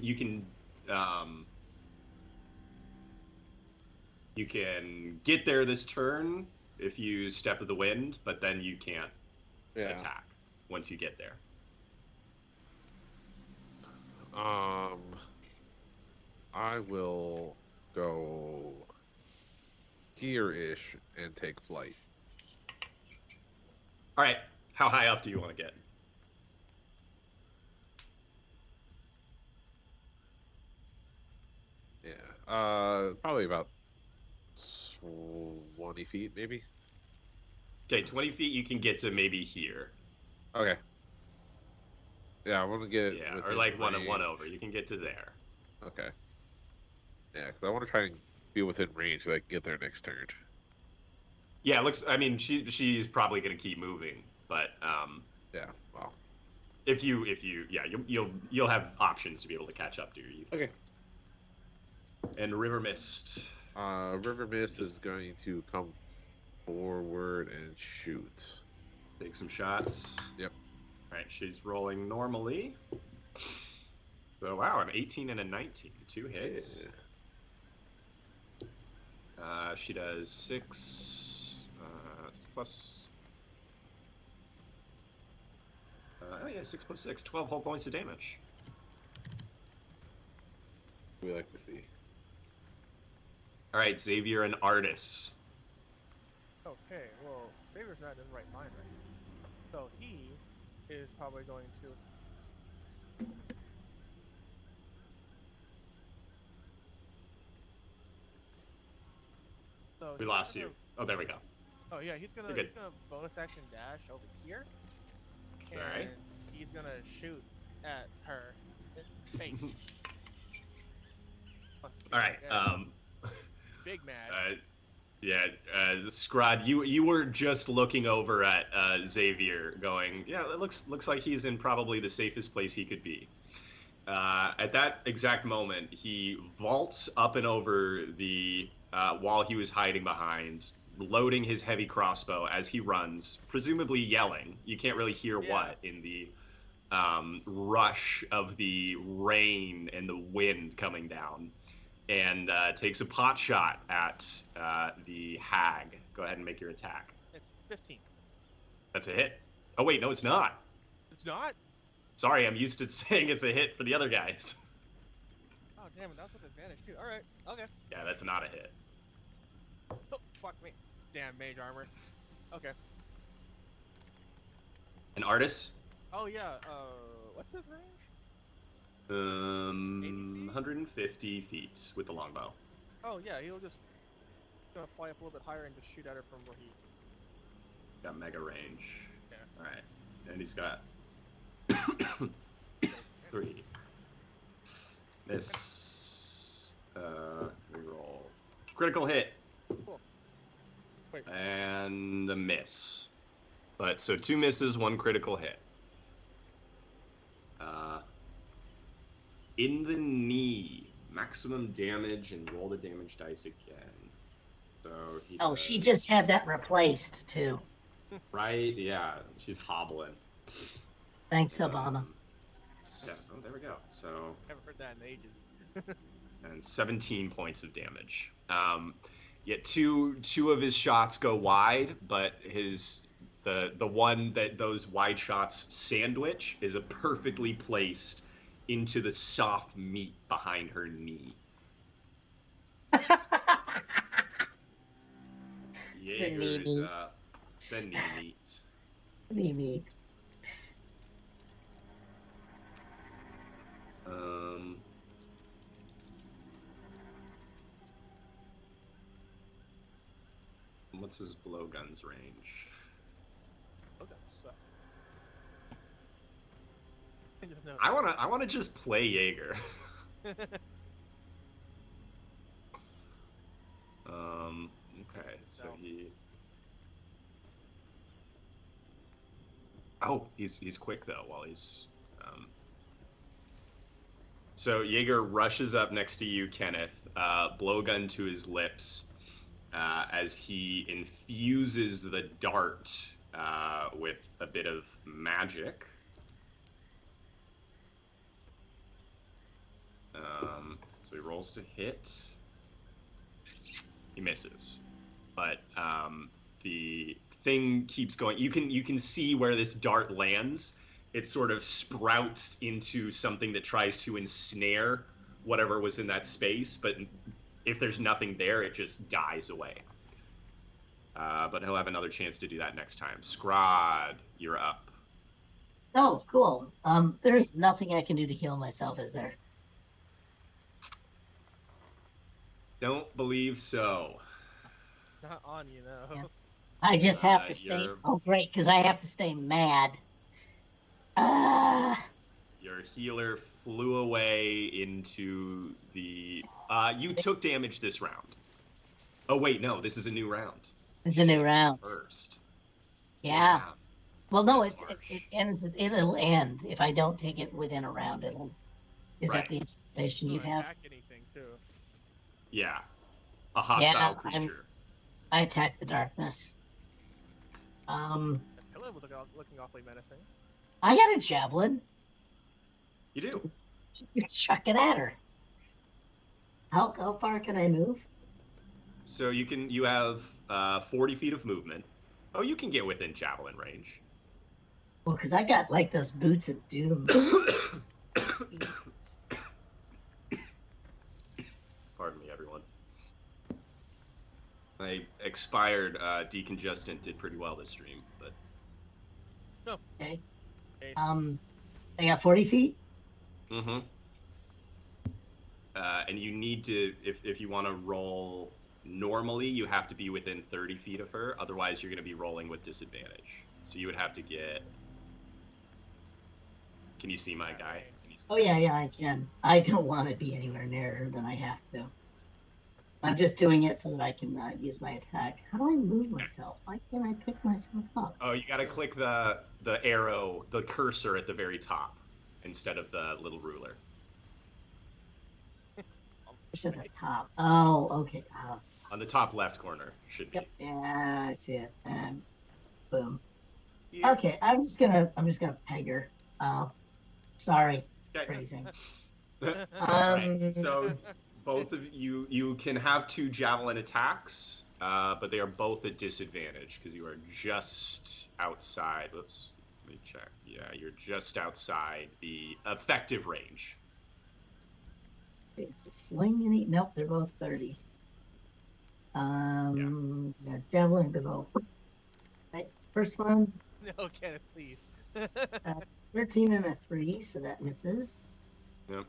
get there this turn if you step of the wind, but then you can't attack once you get there. I will go here-ish and take flight. All right, how high up do you want to get? Yeah, probably about 20 feet, maybe. Okay, 20 feet you can get to maybe here. Okay. Yeah, I want to get. Yeah, or within like one range. over. You can get to there. Okay. Yeah, because I want to try and be within range so I can get there next turn. Yeah, it looks. I mean, she's probably gonna keep moving, but Yeah. Wow. if you yeah, you'll have options to be able to catch up to your youth. Okay. And River Mist. River Mist is going to come forward and shoot. Take some shots. Yep. All right, she's rolling normally. So wow, an 18 and a 19, 2 hits. Yeah. She does 6 plus. Oh yeah, 6 plus 6, 12 whole points of damage. We like to see. All right, Xavier and Artis. Okay, well, Xavier's not in his right mind right now. So he is probably going to. So We he's lost gonna- you. Oh, there we go. Oh yeah, he's You're gonna good. bonus action dash over here, and All right. he's gonna shoot at her in the face. All right. Big mad. Yeah, Scrod, you were just looking over at Xavier, going, yeah, it looks like he's in probably the safest place he could be. At that exact moment, he vaults up and over the wall he was hiding behind, loading his heavy crossbow as he runs, presumably yelling. You can't really hear what in the rush of the rain and the wind coming down. And takes a pot shot at the hag. Go ahead and make your attack. It's 15. That's a hit. Oh, wait, no, it's not. It's not? Sorry, I'm used to saying it's a hit for the other guys. Oh, damn it, that's with advantage, too. Alright, okay. Yeah, that's not a hit. Oh, fuck me. Damn, mage armor. Okay. An artist? Oh, yeah, what's his range? 150 feet with the longbow. Oh, yeah, he'll just gonna fly up a little bit higher and just shoot at her from where he... Got mega range. Yeah. Alright. And he's got 3. Miss. Reroll. Critical hit. Cool. Wait. And a miss. But so 2 misses, 1 critical hit. In the knee, maximum damage, and roll the damage dice again. So he Oh, does, she just had that replaced too. right. Yeah, she's hobbling. Thanks, Obama. 7. Oh, there we go. So Haven't heard that in ages. and 17 points of damage. Yet two of his shots go wide, but the one that those wide shots sandwich is a perfectly placed into the soft meat behind her knee. Jaeger's, meat. the knee meat. Maybe. What's his blowgun's range? Okay, so... I just know. I wanna just play Jaeger. Okay, so No. he's quick though while he's So Jaeger rushes up next to you, Kenneth, blowgun to his lips, as he infuses the dart with a bit of magic. So he rolls to hit. He misses, but the thing keeps going. You can see where this dart lands. It sort of sprouts into something that tries to ensnare whatever was in that space, but if there's nothing there, it just dies away. But he'll have another chance to do that next time. Scrod, you're up. Oh, cool. There's nothing I can do to heal myself, is there? Don't believe so. Not on you, no. Yeah. I just have to stay. You're- Oh, great, because I have to stay mad. Your healer flew away into the... you took damage this round. Oh, wait, no, this is a new round. It's a new round. First. Yeah. Well, no, That's it ends. It'll end if I don't take it within a round. It'll. Is Right. that the information you Don't have? attack anything too. Yeah. A hostile Yeah, creature. I attack the darkness. The pillar was looking awfully menacing. I got a javelin. You do. You chuck it at her. How far can I move? So you have 40 feet of movement. Oh, you can get within javelin range. Well, because I got like those boots of doom. Pardon me, everyone. My expired decongestant did pretty well this stream, but Okay. Okay. I got 40 feet. mm-hmm. And you need to, if you want to roll normally, you have to be within 30 feet of her. Otherwise, you're going to be rolling with disadvantage. So you would have to get. Can you see my guy? Can you see Oh yeah, I can. I don't want to be anywhere near her than I have to. I'm just doing it so that I can use my attack. How do I move myself? Why can't I pick myself up? Oh, you got to click the arrow, the cursor at the very top, instead of the little ruler. Push at the top. Oh, okay. On the top left corner should be. Yep. Yeah, I see it. And boom. Yeah. Okay, I'm just gonna peg her. Sorry, Okay. phrasing. Right. So both of you can have 2 javelin attacks, but they are both at disadvantage because you are just outside. Whoops. Let me check. Yeah, you're just outside the effective range. Is a sling any? Nope, they're both 30. Yeah, javelin, they're both. Right, first one, No, Kenneth, please. 13 and a 3, so that misses. Yep.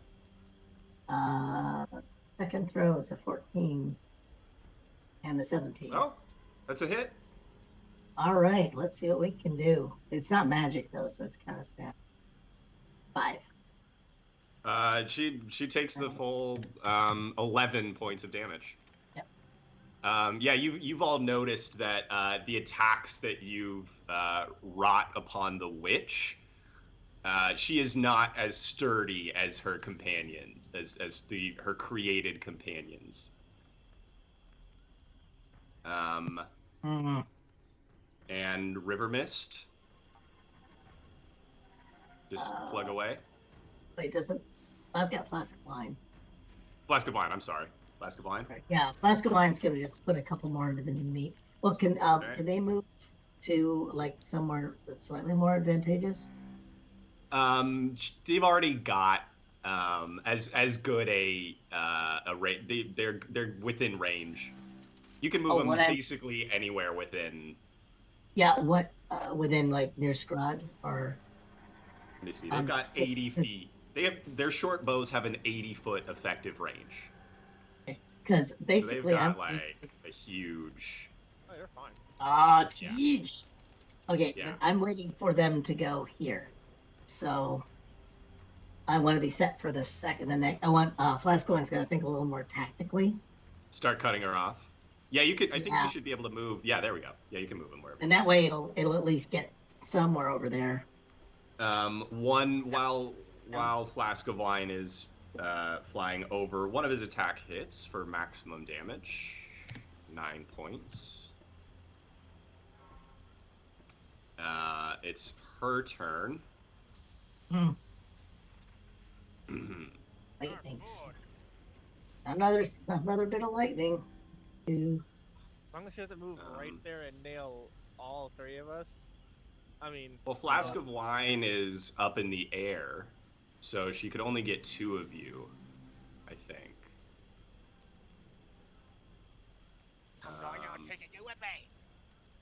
Second throw is a 14 and a 17. Oh, that's a hit. All right, let's see what we can do. It's not magic though, so it's kind of sad. 5. She takes the full 11 points of damage. Yep. Yeah, you've all noticed that the attacks that you've wrought upon the witch, she is not as sturdy as her companions, as her created companions. And River Mist. Just plug away. Wait, doesn't I've got flask of wine. Flask of wine. I'm sorry. Flask of wine. Yeah, flask of wine's gonna just put a couple more into the new meat. Well, can they move to like somewhere that's slightly more advantageous? They've already got as good a range. They're within range. You can move them basically anywhere within. Yeah, what within like near Scrod or? Let me see. They've got 80 feet. Their short bows have an 80-foot effective range. Because So basically, they've got like a huge. Oh, you're fine. It's huge. Okay, Yeah. I'm waiting for them to go here, so I want to be set for the second. The next, I want Flask Wine's got to think a little more tactically, Start cutting her off. Yeah, you could. I think Yeah. you should be able to move. Yeah, there we go. Yeah, you can move them wherever. and that way it'll at least get somewhere over there. While Flask of Wine is flying over. One of his attack hits for maximum damage. 9 points. It's her turn. Lightnings. Another bit of lightning. Two. As long as she doesn't move right there and nail all three of us. I mean. Well, Flask of Wine is up in the air, so she could only get 2 of you, I think. I'm taking you with me.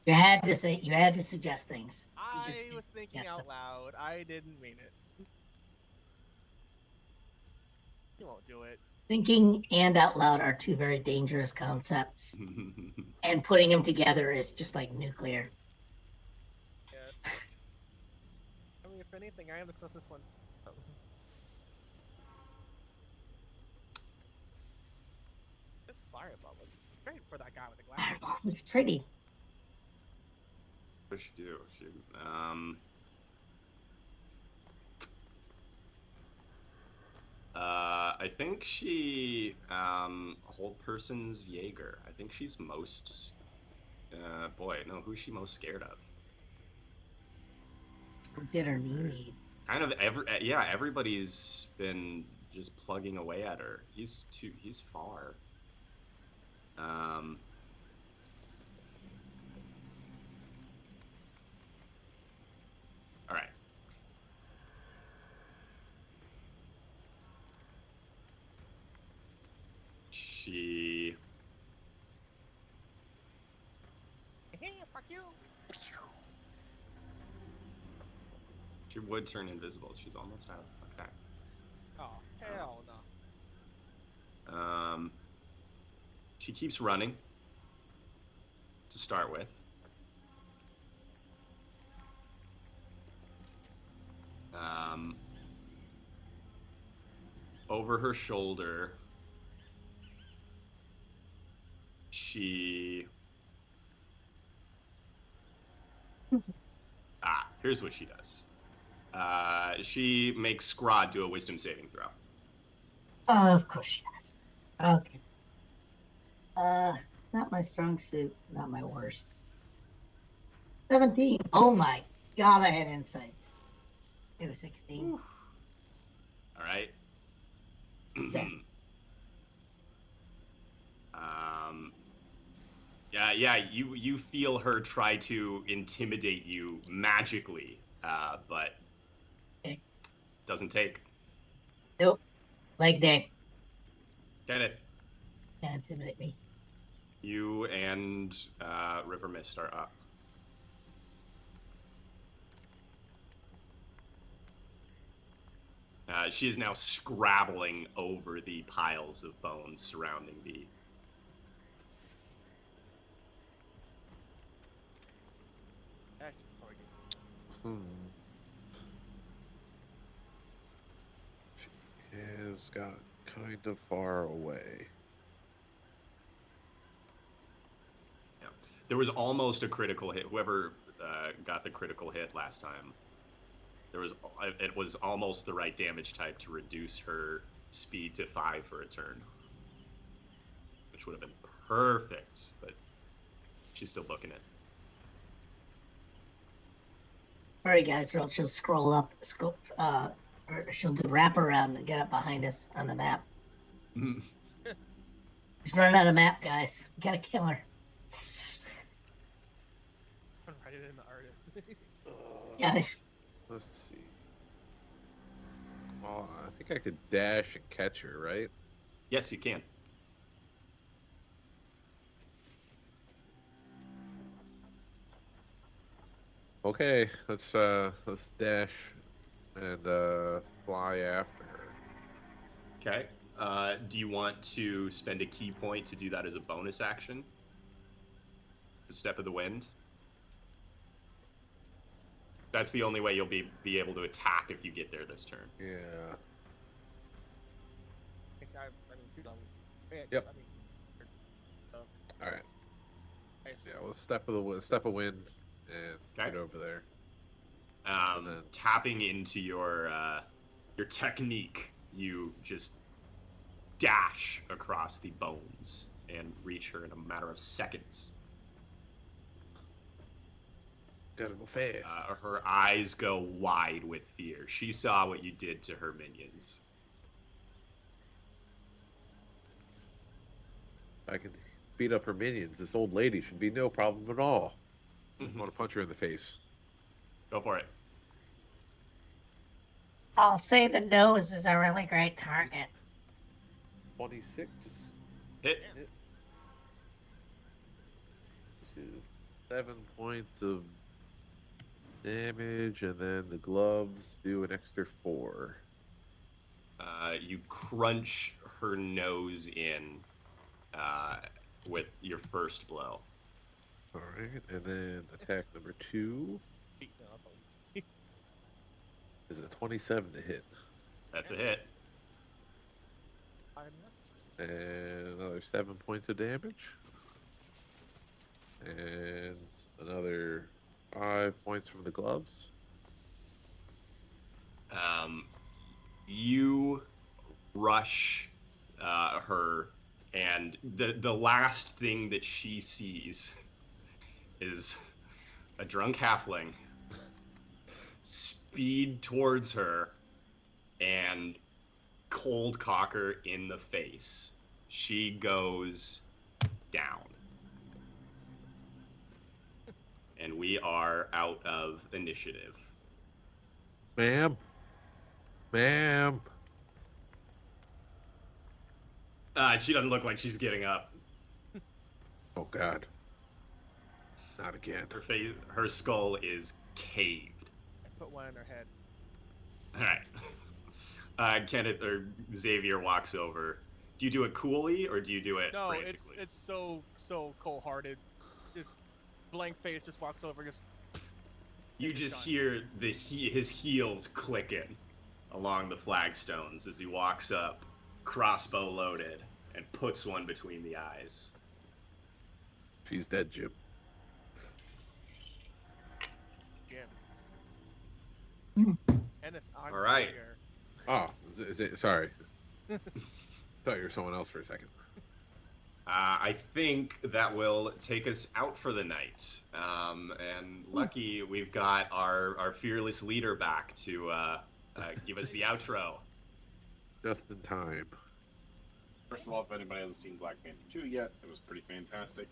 You had to suggest things. I was thinking out loud. I didn't mean it. You won't do it. Thinking and out loud are two very dangerous concepts. And putting them together is just like nuclear. Yes. I mean, if anything, I am the closest one. This fireball looks great for that guy with the glasses. Fireball looks pretty. What does she do? I think she hold person's Jaeger. I think she's most who's she most scared of? What did her knee need? Kind of everybody's been just plugging away at her. He's far. All right. She. Hey, fuck you. She would turn invisible. She's almost out. Okay. Oh, hell no. She keeps running to start with. Over her shoulder, she... here's what she does. She makes Scrod do a wisdom saving throw. Of course she does. Okay. Not my strong suit, not my worst. 17. Oh my god, I had insights. It was 16. All right. You feel her try to intimidate you magically, but doesn't take. Nope. Leg day. Kenneth. Can't intimidate me. You and River Mist are up. She is now scrabbling over the piles of bones surrounding the... She has got kind of far away. Yeah. There was almost a critical hit. Whoever got the critical hit last time, it was almost the right damage type to reduce her speed to 5 for a turn, which would have been perfect, but she's still booking it. All right, guys, or else she'll scroll up, or she'll do wrap around and get up behind us on the map. She's running out of map, guys. We gotta kill her. I'm writing it in the artist. Yeah. Let's see. Oh, I think I could dash and catch her, right? Yes, you can. Okay, let's dash and fly after her. Okay. Do you want to spend a key point to do that as a bonus action? The Step of the Wind? That's the only way you'll be able to attack if you get there this turn. Yeah. Yep. All right. Yeah, well, step of wind, and get over there. Tapping into your technique, you just dash across the bones and reach her in a matter of seconds. Gotta go fast. Her eyes go wide with fear. She saw what you did to her minions. I can beat up her minions. This old lady should be no problem at all. I want to punch her in the face. Go for it. I'll say the nose is a really great target. 26. Hit. 7 points of damage, and then the gloves do an extra 4. You crunch her nose in with your first blow. All right, and then attack number 2 is a 27 to hit, That's a hit. and another 7 points of damage, and another 5 points from the gloves. You rush her, and the last thing that she sees is a drunk halfling speed towards her and cold cocker in the face. She goes down. And we are out of initiative. Ma'am. She doesn't look like she's getting up. Oh God. Not again. Her skull is caved. I put one in her head. All right. Kenneth or Xavier walks over. Do you do it coolly or do you do it No, frantically? it's so cold-hearted. Just blank face, just walks over, just. You just hear his heels clicking along the flagstones as he walks up, crossbow loaded, and puts one between the eyes. She's dead, Jim. Jim. Kenneth, I'm All right. here. Oh, is it? Sorry. Thought you were someone else for a second. I think that will take us out for the night. And lucky we've got our fearless leader back to give us the outro. Just in time. First of all, if anybody hasn't seen Black Panther 2 yet, it was pretty fantastic.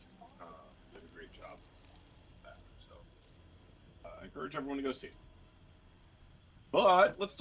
Did a great job with that. So, I encourage everyone to go see it. But let's talk